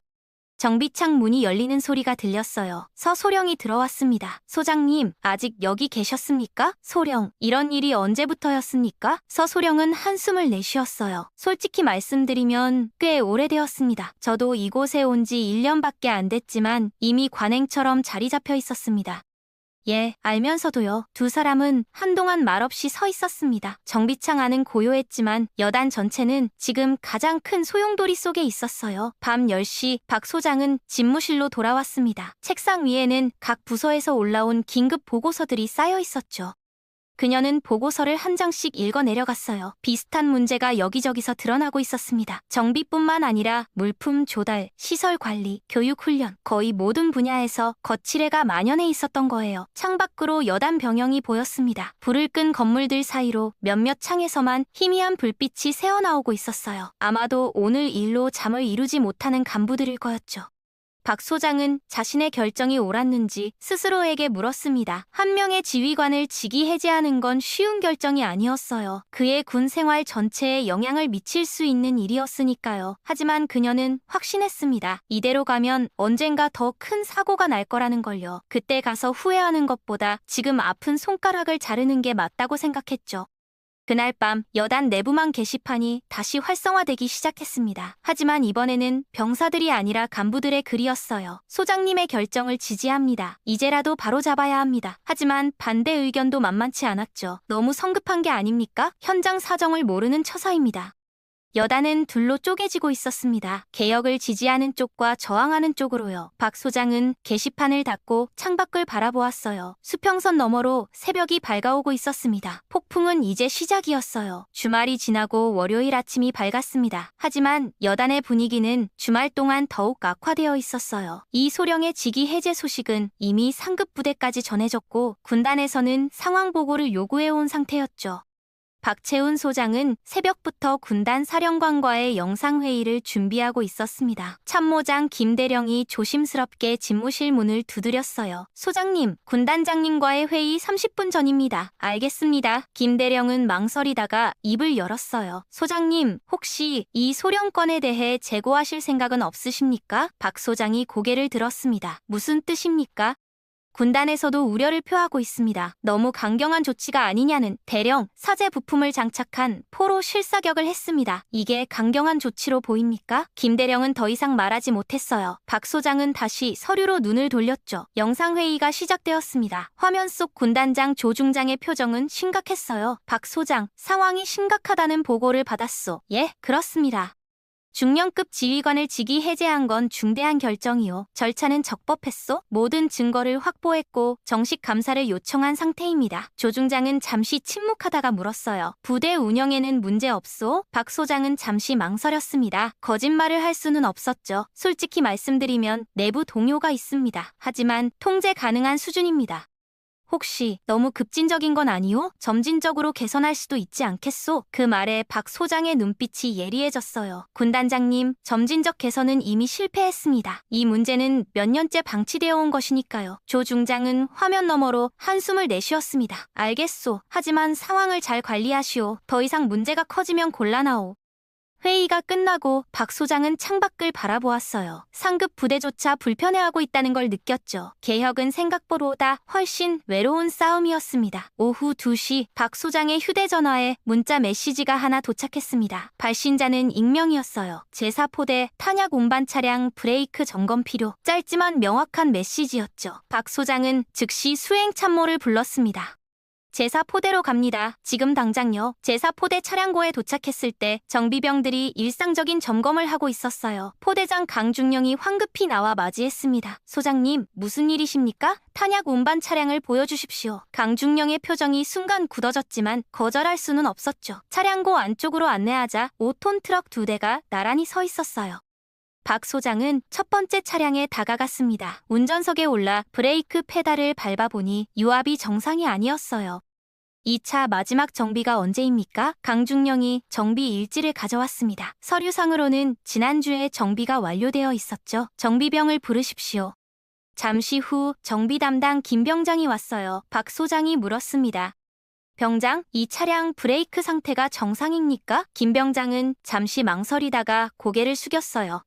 정비창 문이 열리는 소리가 들렸어요. 서소령이 들어왔습니다. 소장님, 아직 여기 계셨습니까? 소령, 이런 일이 언제부터였습니까? 서소령은 한숨을 내쉬었어요. 솔직히 말씀드리면 꽤 오래되었습니다. 저도 이곳에 온 지 1년밖에 안 됐지만 이미 관행처럼 자리 잡혀 있었습니다. 예, 알면서도요. 두 사람은 한동안 말없이 서 있었습니다. 정비창 안은 고요했지만 여단 전체는 지금 가장 큰 소용돌이 속에 있었어요. 밤 10시 박 소장은 집무실로 돌아왔습니다. 책상 위에는 각 부서에서 올라온 긴급 보고서들이 쌓여 있었죠. 그녀는 보고서를 한 장씩 읽어 내려갔어요. 비슷한 문제가 여기저기서 드러나고 있었습니다. 정비뿐만 아니라 물품 조달, 시설 관리, 교육 훈련, 거의 모든 분야에서 거칠애가 만연해 있었던 거예요. 창밖으로 여단 병영이 보였습니다. 불을 끈 건물들 사이로 몇몇 창에서만 희미한 불빛이 새어나오고 있었어요. 아마도 오늘 일로 잠을 이루지 못하는 간부들일 거였죠. 박 소장은 자신의 결정이 옳았는지 스스로에게 물었습니다. 한 명의 지휘관을 직위 해제하는 건 쉬운 결정이 아니었어요. 그의 군 생활 전체에 영향을 미칠 수 있는 일이었으니까요. 하지만 그녀는 확신했습니다. 이대로 가면 언젠가 더 큰 사고가 날 거라는 걸요. 그때 가서 후회하는 것보다 지금 아픈 손가락을 자르는 게 맞다고 생각했죠. 그날 밤 여단 내부망 게시판이 다시 활성화되기 시작했습니다. 하지만 이번에는 병사들이 아니라 간부들의 글이었어요. 소장님의 결정을 지지합니다. 이제라도 바로잡아야 합니다. 하지만 반대 의견도 만만치 않았죠. 너무 성급한 게 아닙니까? 현장 사정을 모르는 처사입니다. 여단은 둘로 쪼개지고 있었습니다. 개혁을 지지하는 쪽과 저항하는 쪽으로요. 박 소장은 게시판을 닫고 창밖을 바라보았어요. 수평선 너머로 새벽이 밝아오고 있었습니다. 폭풍은 이제 시작이었어요. 주말이 지나고 월요일 아침이 밝았습니다. 하지만 여단의 분위기는 주말 동안 더욱 악화되어 있었어요. 이 소령의 직위 해제 소식은 이미 상급 부대까지 전해졌고 군단에서는 상황 보고를 요구해온 상태였죠. 박채훈 소장은 새벽부터 군단 사령관과의 영상회의를 준비하고 있었습니다. 참모장 김대령이 조심스럽게 집무실 문을 두드렸어요. 소장님, 군단장님과의 회의 30분 전입니다. 알겠습니다. 김대령은 망설이다가 입을 열었어요. 소장님, 혹시 이 소령건에 대해 재고하실 생각은 없으십니까? 박 소장이 고개를 들었습니다. 무슨 뜻입니까? 군단에서도 우려를 표하고 있습니다. 너무 강경한 조치가 아니냐는 대령, 사제 부품을 장착한 포로 실사격을 했습니다. 이게 강경한 조치로 보입니까? 김대령은 더 이상 말하지 못했어요. 박 소장은 다시 서류로 눈을 돌렸죠. 영상회의가 시작되었습니다. 화면 속 군단장 조중장의 표정은 심각했어요. 박 소장, 상황이 심각하다는 보고를 받았소. 예, 그렇습니다. 중령급 지휘관을 직위 해제한 건 중대한 결정이요. 절차는 적법했소? 모든 증거를 확보했고 정식 감사를 요청한 상태입니다. 조중장은 잠시 침묵하다가 물었어요. 부대 운영에는 문제 없소? 박 소장은 잠시 망설였습니다. 거짓말을 할 수는 없었죠. 솔직히 말씀드리면 내부 동요가 있습니다. 하지만 통제 가능한 수준입니다. 혹시 너무 급진적인 건 아니오? 점진적으로 개선할 수도 있지 않겠소? 그 말에 박 소장의 눈빛이 예리해졌어요. 군단장님, 점진적 개선은 이미 실패했습니다. 이 문제는 몇 년째 방치되어 온 것이니까요. 조 중장은 화면 너머로 한숨을 내쉬었습니다. 알겠소. 하지만 상황을 잘 관리하시오. 더 이상 문제가 커지면 곤란하오. 회의가 끝나고 박 소장은 창밖을 바라보았어요. 상급 부대조차 불편해하고 있다는 걸 느꼈죠. 개혁은 생각보다 훨씬 외로운 싸움이었습니다. 오후 2시 박 소장의 휴대전화에 문자 메시지가 하나 도착했습니다. 발신자는 익명이었어요. 제4포대 탄약 운반 차량 브레이크 점검 필요. 짧지만 명확한 메시지였죠. 박 소장은 즉시 수행 참모를 불렀습니다. 제4포대로 갑니다. 지금 당장요. 제4포대 차량고에 도착했을 때 정비병들이 일상적인 점검을 하고 있었어요. 포대장 강중령이 황급히 나와 맞이했습니다. 소장님, 무슨 일이십니까? 탄약 운반 차량을 보여주십시오. 강중령의 표정이 순간 굳어졌지만 거절할 수는 없었죠. 차량고 안쪽으로 안내하자 5톤 트럭 2대가 나란히 서 있었어요. 박 소장은 첫 번째 차량에 다가갔습니다. 운전석에 올라 브레이크 페달을 밟아보니 유압이 정상이 아니었어요. 2차 마지막 정비가 언제입니까? 강중령이 정비 일지를 가져왔습니다. 서류상으로는 지난주에 정비가 완료되어 있었죠. 정비병을 부르십시오. 잠시 후 정비 담당 김병장이 왔어요. 박 소장이 물었습니다. 병장, 이 차량 브레이크 상태가 정상입니까? 김병장은 잠시 망설이다가 고개를 숙였어요.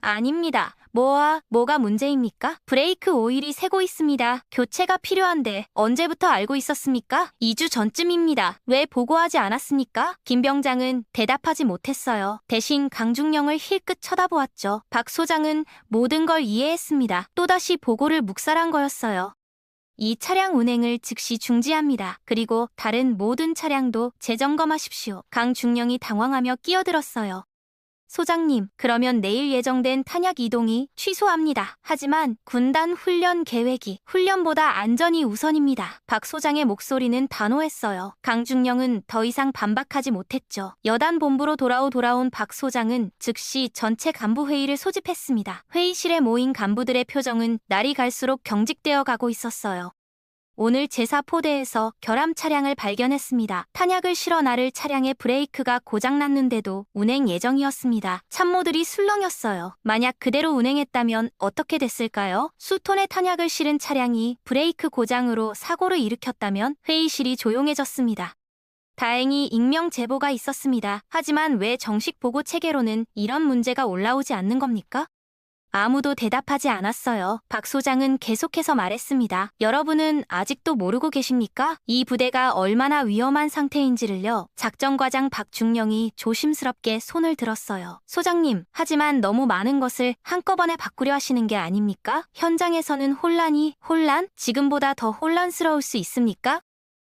아닙니다. 뭐가 문제입니까? 브레이크 오일이 새고 있습니다. 교체가 필요한데 언제부터 알고 있었습니까? 2주 전쯤입니다. 왜 보고하지 않았습니까? 김병장은 대답하지 못했어요. 대신 강중령을 힐끗 쳐다보았죠. 박 소장은 모든 걸 이해했습니다. 또다시 보고를 묵살한 거였어요. 이 차량 운행을 즉시 중지합니다. 그리고 다른 모든 차량도 재점검하십시오. 강중령이 당황하며 끼어들었어요. 소장님, 그러면 내일 예정된 탄약 이동이 취소합니다. 하지만 군단 훈련 계획이 훈련보다 안전이 우선입니다. 박 소장의 목소리는 단호했어요. 강중령은 더 이상 반박하지 못했죠. 여단 본부로 돌아온 박 소장은 즉시 전체 간부 회의를 소집했습니다. 회의실에 모인 간부들의 표정은 날이 갈수록 경직되어 가고 있었어요. 오늘 제4포대에서 결함 차량을 발견했습니다. 탄약을 실어 나를 차량의 브레이크가 고장났는데도 운행 예정이었습니다. 참모들이 술렁였어요. 만약 그대로 운행했다면 어떻게 됐을까요? 수톤의 탄약을 실은 차량이 브레이크 고장으로 사고를 일으켰다면 회의실이 조용해졌습니다. 다행히 익명 제보가 있었습니다. 하지만 왜 정식 보고 체계로는 이런 문제가 올라오지 않는 겁니까? 아무도 대답하지 않았어요. 박 소장은 계속해서 말했습니다. 여러분은 아직도 모르고 계십니까? 이 부대가 얼마나 위험한 상태인지를요. 작전과장 박중령이 조심스럽게 손을 들었어요. 소장님, 하지만 너무 많은 것을 한꺼번에 바꾸려 하시는 게 아닙니까? 현장에서는 혼란? 지금보다 더 혼란스러울 수 있습니까?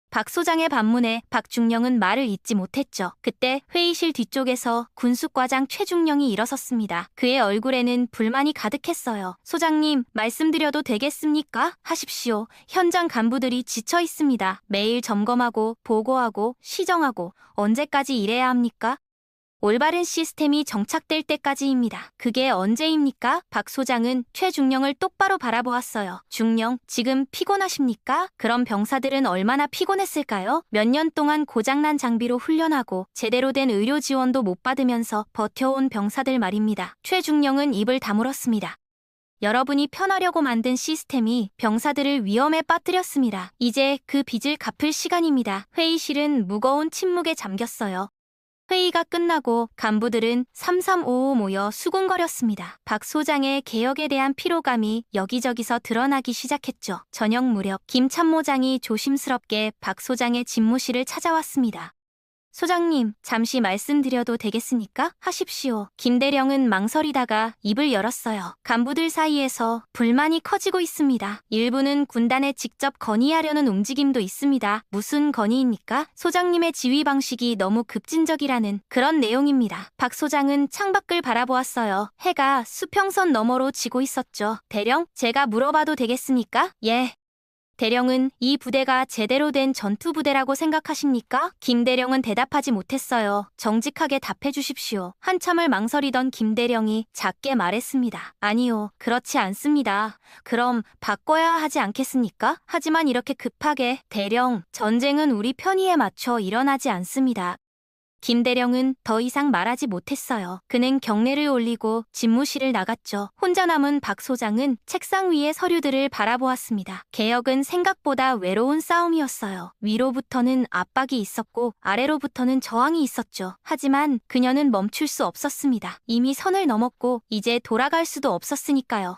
박 소장의 반문에 박중령은 말을 잇지 못했죠. 그때 회의실 뒤쪽에서 군수과장 최중령이 일어섰습니다. 그의 얼굴에는 불만이 가득했어요. 소장님, 말씀드려도 되겠습니까? 하십시오. 현장 간부들이 지쳐 있습니다. 매일 점검하고 보고하고 시정하고 언제까지 일해야 합니까? 올바른 시스템이 정착될 때까지입니다. 그게 언제입니까? 박 소장은 최중령을 똑바로 바라보았어요. 중령, 지금 피곤하십니까? 그럼 병사들은 얼마나 피곤했을까요? 몇 년 동안 고장난 장비로 훈련하고 제대로 된 의료 지원도 못 받으면서 버텨온 병사들 말입니다. 최중령은 입을 다물었습니다. 여러분이 편하려고 만든 시스템이 병사들을 위험에 빠뜨렸습니다. 이제 그 빚을 갚을 시간입니다. 회의실은 무거운 침묵에 잠겼어요. 회의가 끝나고 간부들은 삼삼오오 모여 수군거렸습니다. 박 소장의 개혁에 대한 피로감이 여기저기서 드러나기 시작했죠. 저녁 무렵 김 참모장이 조심스럽게 박 소장의 집무실을 찾아왔습니다. 소장님, 잠시 말씀드려도 되겠습니까? 하십시오. 김대령은 망설이다가 입을 열었어요. 간부들 사이에서 불만이 커지고 있습니다. 일부는 군단에 직접 건의하려는 움직임도 있습니다. 무슨 건의입니까? 소장님의 지휘 방식이 너무 급진적이라는 그런 내용입니다. 박 소장은 창밖을 바라보았어요. 해가 수평선 너머로 지고 있었죠. 대령, 제가 물어봐도 되겠습니까? 예. 대령은 이 부대가 제대로 된 전투부대라고 생각하십니까? 김대령은 대답하지 못했어요. 정직하게 답해 주십시오. 한참을 망설이던 김대령이 작게 말했습니다. 아니요, 그렇지 않습니다. 그럼 바꿔야 하지 않겠습니까? 하지만 이렇게 급하게 대령, 전쟁은 우리 편의에 맞춰 일어나지 않습니다. 김대령은 더 이상 말하지 못했어요. 그는 경례를 올리고 집무실을 나갔죠. 혼자 남은 박 소장은 책상 위의 서류들을 바라보았습니다. 개혁은 생각보다 외로운 싸움이었어요. 위로부터는 압박이 있었고 아래로부터는 저항이 있었죠. 하지만 그녀는 멈출 수 없었습니다. 이미 선을 넘었고 이제 돌아갈 수도 없었으니까요.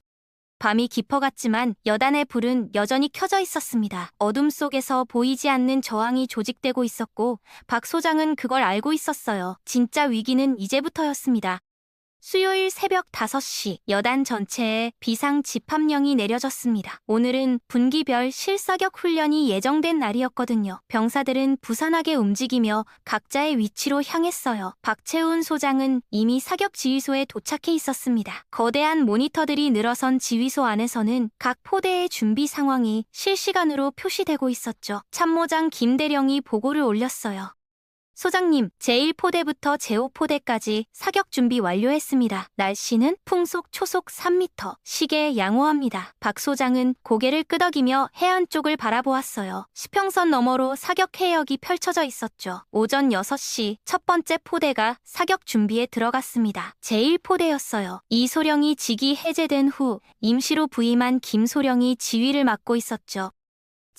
밤이 깊어갔지만 여단의 불은 여전히 켜져 있었습니다. 어둠 속에서 보이지 않는 저항이 조직되고 있었고 박 소장은 그걸 알고 있었어요. 진짜 위기는 이제부터였습니다. 수요일 새벽 5시 여단 전체에 비상 집합령이 내려졌습니다. 오늘은 분기별 실사격 훈련이 예정된 날이었거든요. 병사들은 부산하게 움직이며 각자의 위치로 향했어요. 박채훈 소장은 이미 사격 지휘소에 도착해 있었습니다. 거대한 모니터들이 늘어선 지휘소 안에서는 각 포대의 준비 상황이 실시간으로 표시되고 있었죠. 참모장 김대령이 보고를 올렸어요. 소장님, 제1포대부터 제5포대까지 사격 준비 완료했습니다. 날씨는 풍속 초속 3m, 시계 양호합니다. 박 소장은 고개를 끄덕이며 해안 쪽을 바라보았어요. 수평선 너머로 사격 해역이 펼쳐져 있었죠. 오전 6시 첫 번째 포대가 사격 준비에 들어갔습니다. 제1포대였어요. 이소령이 직위 해제된 후 임시로 부임한 김소령이 지휘를 맡고 있었죠.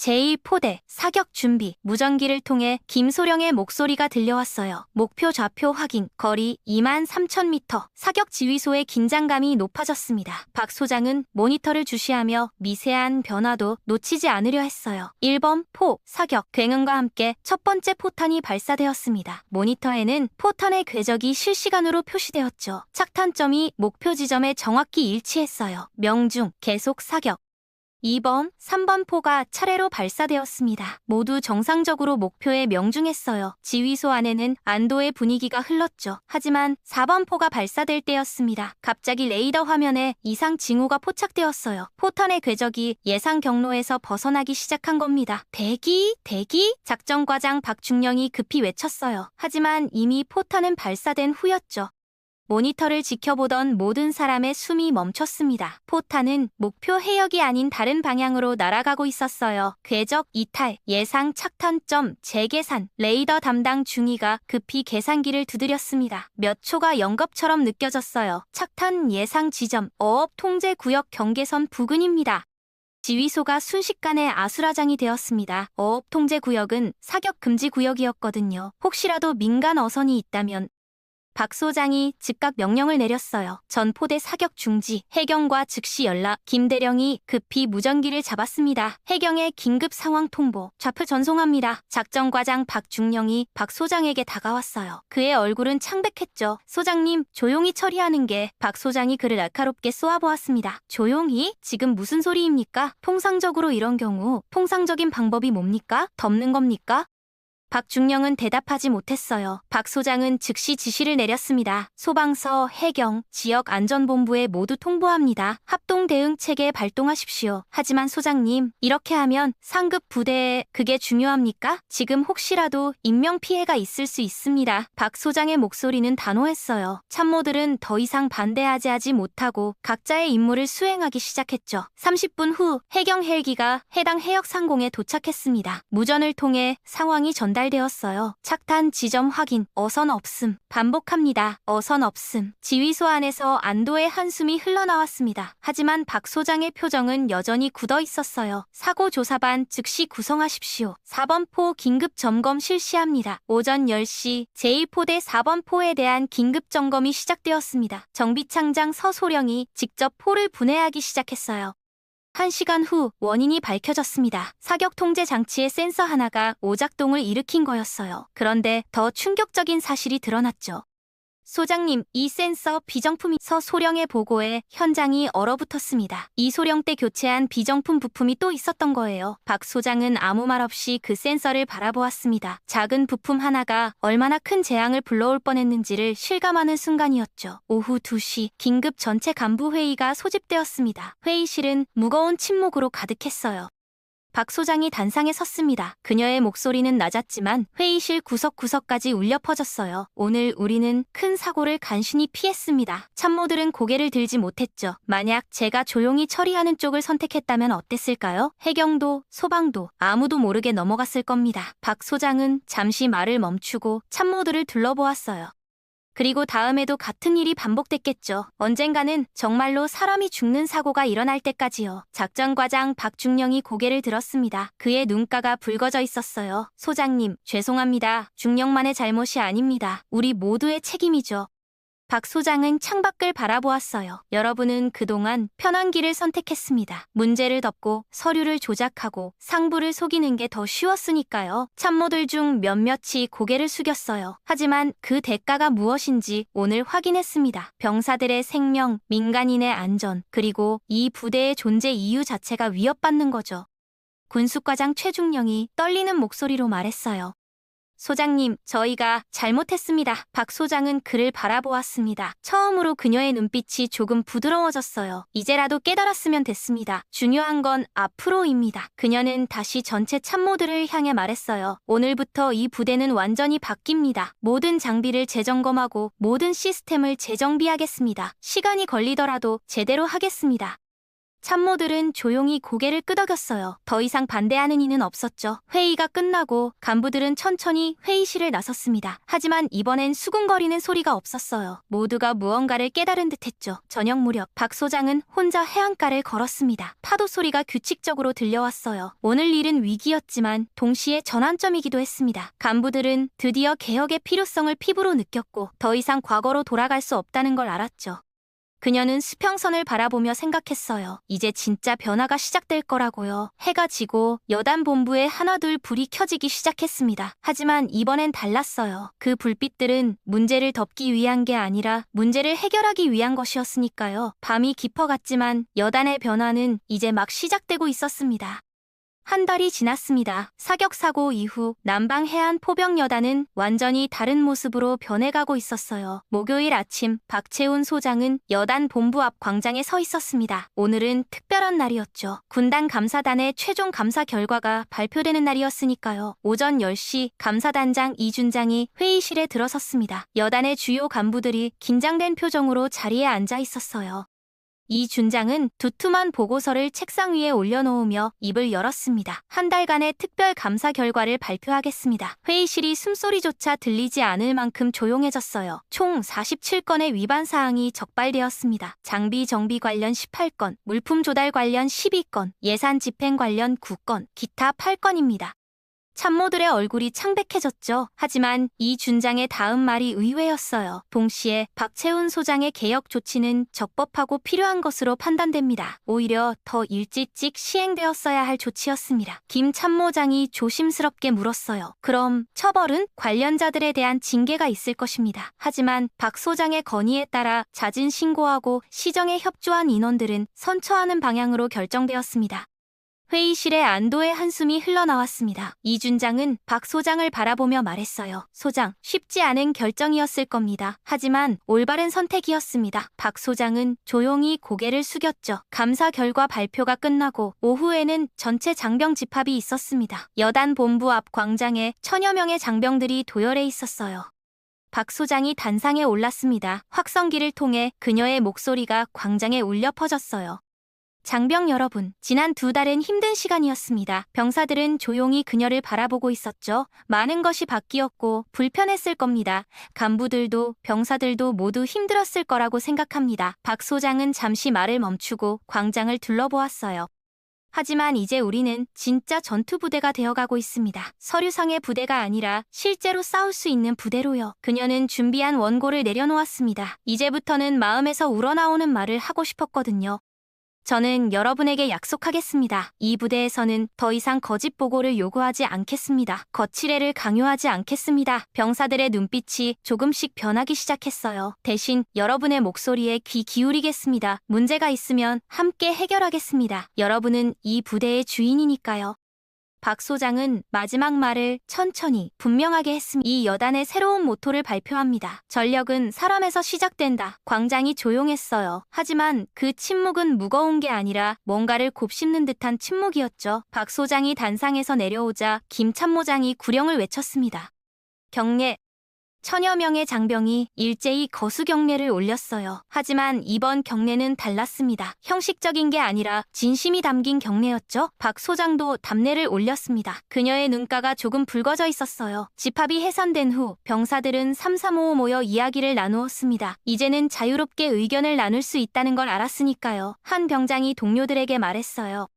제1포대 사격 준비 무전기를 통해 김소령의 목소리가 들려왔어요. 목표 좌표 확인, 거리 23,000m. 사격 지휘소의 긴장감이 높아졌습니다. 박 소장은 모니터를 주시하며 미세한 변화도 놓치지 않으려 했어요. 1번 포 사격 굉음과 함께 첫 번째 포탄이 발사되었습니다. 모니터에는 포탄의 궤적이 실시간으로 표시되었죠. 착탄점이 목표 지점에 정확히 일치했어요. 명중 계속 사격. 2번, 3번 포가 차례로 발사되었습니다. 모두 정상적으로 목표에 명중했어요. 지휘소 안에는 안도의 분위기가 흘렀죠. 하지만 4번 포가 발사될 때였습니다. 갑자기 레이더 화면에 이상 징후가 포착되었어요. 포탄의 궤적이 예상 경로에서 벗어나기 시작한 겁니다. 대기! 작전과장 박중령이 급히 외쳤어요. 하지만 이미 포탄은 발사된 후였죠. 모니터를 지켜보던 모든 사람의 숨이 멈췄습니다. 포탄은 목표 해역이 아닌 다른 방향으로 날아가고 있었어요. 궤적 이탈, 예상 착탄점 재계산, 레이더 담당 중위가 급히 계산기를 두드렸습니다. 몇 초가 영겁처럼 느껴졌어요. 착탄 예상 지점, 어업 통제 구역 경계선 부근입니다. 지휘소가 순식간에 아수라장이 되었습니다. 어업 통제 구역은 사격 금지 구역이었거든요. 혹시라도 민간 어선이 있다면 박 소장이 즉각 명령을 내렸어요. 전포대 사격 중지, 해경과 즉시 연락. 김대령이 급히 무전기를 잡았습니다. 해경의 긴급 상황 통보, 좌표 전송합니다. 작전과장 박중령이 박 소장에게 다가왔어요. 그의 얼굴은 창백했죠. 소장님, 조용히 처리하는 게. 박 소장이 그를 날카롭게 쏘아보았습니다. 조용히? 지금 무슨 소리입니까? 통상적으로 이런 경우 통상적인 방법이 뭡니까? 덮는 겁니까? 박중령은 대답하지 못했어요. 박 소장은 즉시 지시를 내렸습니다. 소방서, 해경, 지역안전본부에 모두 통보합니다. 합동 대응 체계 발동하십시오. 하지만 소장님, 이렇게 하면 상급 부대에 그게 중요합니까? 지금 혹시라도 인명피해가 있을 수 있습니다. 박 소장의 목소리는 단호했어요. 참모들은 더 이상 반대하지 못하고 각자의 임무를 수행하기 시작했죠. 30분 후 해경 헬기가 해당 해역 상공에 도착했습니다. 무전을 통해 상황이 전달되었어요. 착탄 지점 확인, 어선 없음. 반복합니다. 어선 없음. 지휘소 안에서 안도의 한숨이 흘러나왔습니다. 하지만 박 소장의 표정은 여전히 굳어 있었어요. 사고 조사반 즉시 구성하십시오. 4번 포 긴급 점검 실시합니다. 오전 10시 제1포대 4번 포에 대한 긴급 점검이 시작되었습니다. 정비창장 서소령이 직접 포를 분해하기 시작했어요. 1시간 후 원인이 밝혀졌습니다. 사격 통제 장치의 센서 하나가 오작동을 일으킨 거였어요. 그런데 더 충격적인 사실이 드러났죠. 소장님, 이 센서 비정품이 서소령의 보고에 현장이 얼어붙었습니다. 이 소령 때 교체한 비정품 부품이 또 있었던 거예요. 박 소장은 아무 말 없이 그 센서를 바라보았습니다. 작은 부품 하나가 얼마나 큰 재앙을 불러올 뻔했는지를 실감하는 순간이었죠. 오후 2시 긴급 전체 간부 회의가 소집되었습니다. 회의실은 무거운 침묵으로 가득했어요. 박 소장이 단상에 섰습니다. 그녀의 목소리는 낮았지만 회의실 구석구석까지 울려 퍼졌어요. 오늘 우리는 큰 사고를 간신히 피했습니다. 참모들은 고개를 들지 못했죠. 만약 제가 조용히 처리하는 쪽을 선택했다면 어땠을까요? 해경도, 소방도 아무도 모르게 넘어갔을 겁니다. 박 소장은 잠시 말을 멈추고 참모들을 둘러보았어요. 그리고 다음에도 같은 일이 반복됐겠죠. 언젠가는 정말로 사람이 죽는 사고가 일어날 때까지요. 작전과장 박중령이 고개를 들었습니다. 그의 눈가가 붉어져 있었어요. 소장님, 죄송합니다. 중령만의 잘못이 아닙니다. 우리 모두의 책임이죠. 박 소장은 창밖을 바라보았어요. 여러분은 그동안 편한 길을 선택했습니다. 문제를 덮고 서류를 조작하고 상부를 속이는 게 더 쉬웠으니까요. 참모들 중 몇몇이 고개를 숙였어요. 하지만 그 대가가 무엇인지 오늘 확인했습니다. 병사들의 생명, 민간인의 안전, 그리고 이 부대의 존재 이유 자체가 위협받는 거죠. 군수과장 최중령이 떨리는 목소리로 말했어요. 소장님, 저희가 잘못했습니다. 박 소장은 그를 바라보았습니다. 처음으로 그녀의 눈빛이 조금 부드러워졌어요. 이제라도 깨달았으면 됐습니다. 중요한 건 앞으로입니다. 그녀는 다시 전체 참모들을 향해 말했어요. 오늘부터 이 부대는 완전히 바뀝니다. 모든 장비를 재점검하고 모든 시스템을 재정비하겠습니다. 시간이 걸리더라도 제대로 하겠습니다. 참모들은 조용히 고개를 끄덕였어요. 더 이상 반대하는 이는 없었죠. 회의가 끝나고 간부들은 천천히 회의실을 나섰습니다. 하지만 이번엔 수군거리는 소리가 없었어요. 모두가 무언가를 깨달은 듯했죠. 저녁 무렵 박 소장은 혼자 해안가를 걸었습니다. 파도 소리가 규칙적으로 들려왔어요. 오늘 일은 위기였지만 동시에 전환점이기도 했습니다. 간부들은 드디어 개혁의 필요성을 피부로 느꼈고 더 이상 과거로 돌아갈 수 없다는 걸 알았죠. 그녀는 수평선을 바라보며 생각했어요. 이제 진짜 변화가 시작될 거라고요. 해가 지고 여단 본부에 하나둘 불이 켜지기 시작했습니다. 하지만 이번엔 달랐어요. 그 불빛들은 문제를 덮기 위한 게 아니라 문제를 해결하기 위한 것이었으니까요. 밤이 깊어갔지만 여단의 변화는 이제 막 시작되고 있었습니다. 한 달이 지났습니다. 사격 사고 이후 남방 해안 포병여단은 완전히 다른 모습으로 변해가고 있었어요. 목요일 아침 박채훈 소장은 여단 본부 앞 광장에 서 있었습니다. 오늘은 특별한 날이었죠. 군단 감사단의 최종 감사 결과가 발표되는 날이었으니까요. 오전 10시 감사단장 이준장이 회의실에 들어섰습니다. 여단의 주요 간부들이 긴장된 표정으로 자리에 앉아 있었어요. 이 준장은 두툼한 보고서를 책상 위에 올려놓으며 입을 열었습니다. 한 달간의 특별 감사 결과를 발표하겠습니다. 회의실이 숨소리조차 들리지 않을 만큼 조용해졌어요. 총 47건의 위반 사항이 적발되었습니다. 장비 정비 관련 18건, 물품 조달 관련 12건, 예산 집행 관련 9건, 기타 8건입니다. 참모들의 얼굴이 창백해졌죠. 하지만 이 준장의 다음 말이 의외였어요. 동시에 박채훈 소장의 개혁 조치는 적법하고 필요한 것으로 판단됩니다. 오히려 더 일찍 시행되었어야 할 조치였습니다. 김 참모장이 조심스럽게 물었어요. 그럼 처벌은 관련자들에 대한 징계가 있을 것입니다. 하지만 박 소장의 건의에 따라 잦은 신고하고 시정에 협조한 인원들은 선처하는 방향으로 결정되었습니다. 회의실에 안도의 한숨이 흘러나왔습니다. 이준장은 박 소장을 바라보며 말했어요. 소장, 쉽지 않은 결정이었을 겁니다. 하지만 올바른 선택이었습니다. 박 소장은 조용히 고개를 숙였죠. 감사 결과 발표가 끝나고 오후에는 전체 장병 집합이 있었습니다. 여단 본부 앞 광장에 천여 명의 장병들이 도열해 있었어요. 박 소장이 단상에 올랐습니다. 확성기를 통해 그녀의 목소리가 광장에 울려 퍼졌어요. 장병 여러분, 지난 2달은 힘든 시간이었습니다. 병사들은 조용히 그녀를 바라보고 있었죠. 많은 것이 바뀌었고 불편했을 겁니다. 간부들도 병사들도 모두 힘들었을 거라고 생각합니다. 박 소장은 잠시 말을 멈추고 광장을 둘러보았어요. 하지만 이제 우리는 진짜 전투부대가 되어가고 있습니다. 서류상의 부대가 아니라 실제로 싸울 수 있는 부대로요. 그녀는 준비한 원고를 내려놓았습니다. 이제부터는 마음에서 우러나오는 말을 하고 싶었거든요. 저는 여러분에게 약속하겠습니다. 이 부대에서는 더 이상 거짓 보고를 요구하지 않겠습니다. 거칠애를 강요하지 않겠습니다. 병사들의 눈빛이 조금씩 변하기 시작했어요. 대신 여러분의 목소리에 귀 기울이겠습니다. 문제가 있으면 함께 해결하겠습니다. 여러분은 이 부대의 주인이니까요. 박 소장은 마지막 말을 천천히 분명하게 했습니다. 이 여단의 새로운 모토를 발표합니다. 전력은 사람에서 시작된다. 광장이 조용했어요. 하지만 그 침묵은 무거운 게 아니라 뭔가를 곱씹는 듯한 침묵이었죠. 박 소장이 단상에서 내려오자 김 참모장이 구령을 외쳤습니다. 경례. 천여 명의 장병이 일제히 거수 경례를 올렸어요. 하지만 이번 경례는 달랐습니다. 형식적인 게 아니라 진심이 담긴 경례였죠. 박 소장도 답례를 올렸습니다. 그녀의 눈가가 조금 붉어져 있었어요. 집합이 해산된 후 병사들은 삼삼오오 모여 이야기를 나누었습니다. 이제는 자유롭게 의견을 나눌 수 있다는 걸 알았으니까요. 한 병장이 동료들에게 말했어요.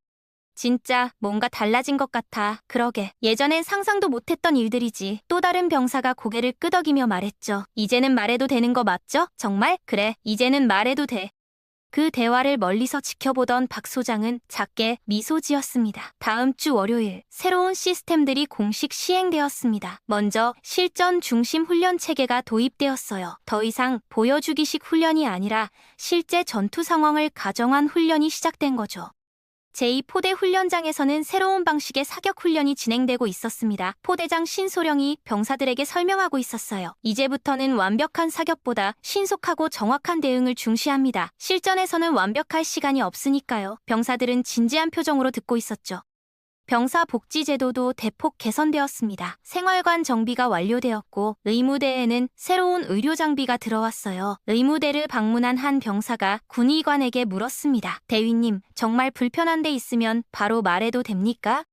진짜 뭔가 달라진 것 같아. 그러게. 예전엔 상상도 못했던 일들이지. 또 다른 병사가 고개를 끄덕이며 말했죠. 이제는 말해도 되는 거 맞죠? 정말? 그래. 이제는 말해도 돼. 그 대화를 멀리서 지켜보던 박 소장은 작게 미소 지었습니다. 다음 주 월요일 새로운 시스템들이 공식 시행되었습니다. 먼저 실전 중심 훈련 체계가 도입되었어요. 더 이상 보여주기식 훈련이 아니라 실제 전투 상황을 가정한 훈련이 시작된 거죠. 제2포대 훈련장에서는 새로운 방식의 사격 훈련이 진행되고 있었습니다. 포대장 신소령이 병사들에게 설명하고 있었어요. 이제부터는 완벽한 사격보다 신속하고 정확한 대응을 중시합니다. 실전에서는 완벽할 시간이 없으니까요. 병사들은 진지한 표정으로 듣고 있었죠. 병사 복지 제도도 대폭 개선되었습니다. 생활관 정비가 완료되었고 의무대에는 새로운 의료 장비가 들어왔어요. 의무대를 방문한 한 병사가 군의관에게 물었습니다. 대위님, 정말 불편한 데 있으면 바로 말해도 됩니까?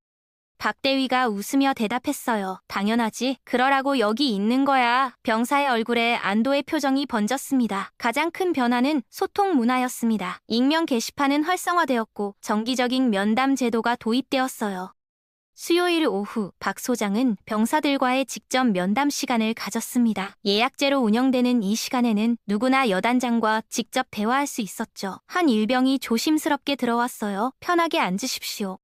박 대위가 웃으며 대답했어요. 당연하지. 그러라고 여기 있는 거야. 병사의 얼굴에 안도의 표정이 번졌습니다. 가장 큰 변화는 소통 문화였습니다. 익명 게시판은 활성화되었고 정기적인 면담 제도가 도입되었어요. 수요일 오후 박 소장은 병사들과의 직접 면담 시간을 가졌습니다. 예약제로 운영되는 이 시간에는 누구나 여단장과 직접 대화할 수 있었죠. 한 일병이 조심스럽게 들어왔어요. 편하게 앉으십시오.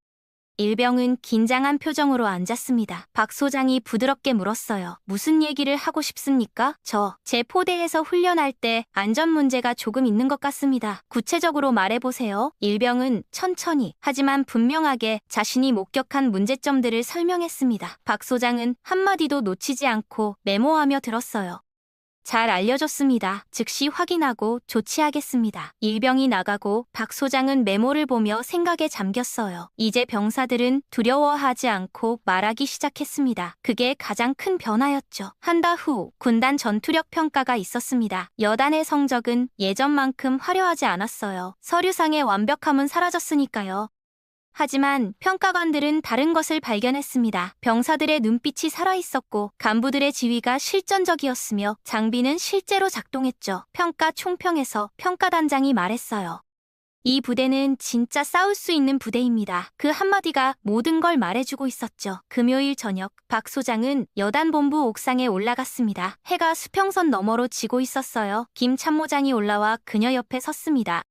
일병은 긴장한 표정으로 앉았습니다. 박 소장이 부드럽게 물었어요. 무슨 얘기를 하고 싶습니까? 제 포대에서 훈련할 때 안전 문제가 조금 있는 것 같습니다. 구체적으로 말해보세요. 일병은 천천히 하지만 분명하게 자신이 목격한 문제점들을 설명했습니다. 박 소장은 한마디도 놓치지 않고 메모하며 들었어요. 잘 알려줬습니다. 즉시 확인하고 조치하겠습니다. 일병이 나가고 박 소장은 메모를 보며 생각에 잠겼어요. 이제 병사들은 두려워하지 않고 말하기 시작했습니다. 그게 가장 큰 변화였죠. 한 달 후 군단 전투력 평가가 있었습니다. 여단의 성적은 예전만큼 화려하지 않았어요. 서류상의 완벽함은 사라졌으니까요. 하지만 평가관들은 다른 것을 발견했습니다. 병사들의 눈빛이 살아있었고 간부들의 지휘가 실전적이었으며 장비는 실제로 작동했죠. 평가 총평에서 평가단장이 말했어요. 이 부대는 진짜 싸울 수 있는 부대입니다. 그 한마디가 모든 걸 말해주고 있었죠. 금요일 저녁 박 소장은 여단본부 옥상에 올라갔습니다. 해가 수평선 너머로 지고 있었어요. 김 참모장이 올라와 그녀 옆에 섰습니다.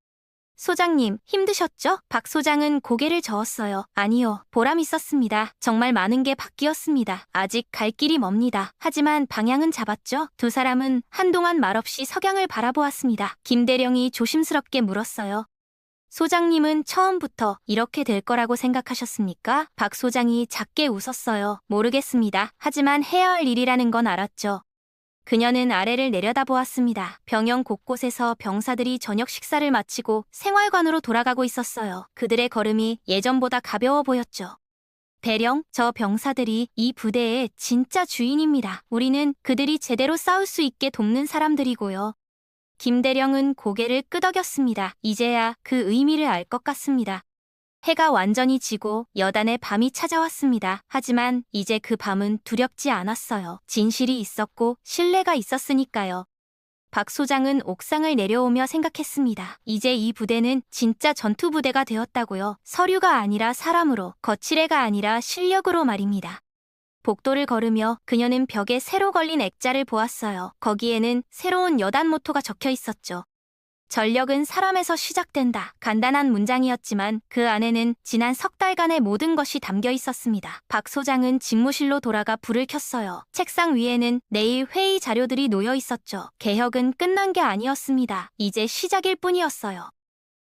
소장님, 힘드셨죠? 박 소장은 고개를 저었어요. 아니요, 보람 있었습니다. 정말 많은 게 바뀌었습니다. 아직 갈 길이 멉니다. 하지만 방향은 잡았죠? 두 사람은 한동안 말없이 석양을 바라보았습니다. 김대령이 조심스럽게 물었어요. 소장님은 처음부터 이렇게 될 거라고 생각하셨습니까? 박 소장이 작게 웃었어요. 모르겠습니다. 하지만 해야 할 일이라는 건 알았죠. 그녀는 아래를 내려다보았습니다. 병영 곳곳에서 병사들이 저녁 식사를 마치고 생활관으로 돌아가고 있었어요. 그들의 걸음이 예전보다 가벼워 보였죠. 대령, 저 병사들이 이 부대의 진짜 주인입니다. 우리는 그들이 제대로 싸울 수 있게 돕는 사람들이고요. 김대령은 고개를 끄덕였습니다. 이제야 그 의미를 알 것 같습니다. 해가 완전히 지고 여단의 밤이 찾아왔습니다. 하지만 이제 그 밤은 두렵지 않았어요. 진실이 있었고 신뢰가 있었으니까요. 박 소장은 옥상을 내려오며 생각했습니다. 이제 이 부대는 진짜 전투부대가 되었다고요. 서류가 아니라 사람으로, 거칠애가 아니라 실력으로 말입니다. 복도를 걸으며 그녀는 벽에 새로 걸린 액자를 보았어요. 거기에는 새로운 여단 모토가 적혀 있었죠. 전력은 사람에서 시작된다. 간단한 문장이었지만 그 안에는 지난 석 달간의 모든 것이 담겨 있었습니다. 박 소장은 집무실로 돌아가 불을 켰어요. 책상 위에는 내일 회의 자료들이 놓여 있었죠. 개혁은 끝난 게 아니었습니다. 이제 시작일 뿐이었어요.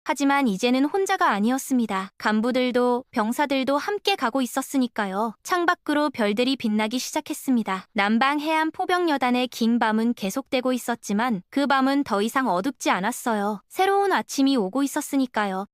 하지만 이제는 혼자가 아니었습니다. 간부들도 병사들도 함께 가고 있었으니까요. 창밖으로 별들이 빛나기 시작했습니다. 남방 해안 포병여단의 긴 밤은 계속되고 있었지만 그 밤은 더 이상 어둡지 않았어요. 새로운 아침이 오고 있었으니까요.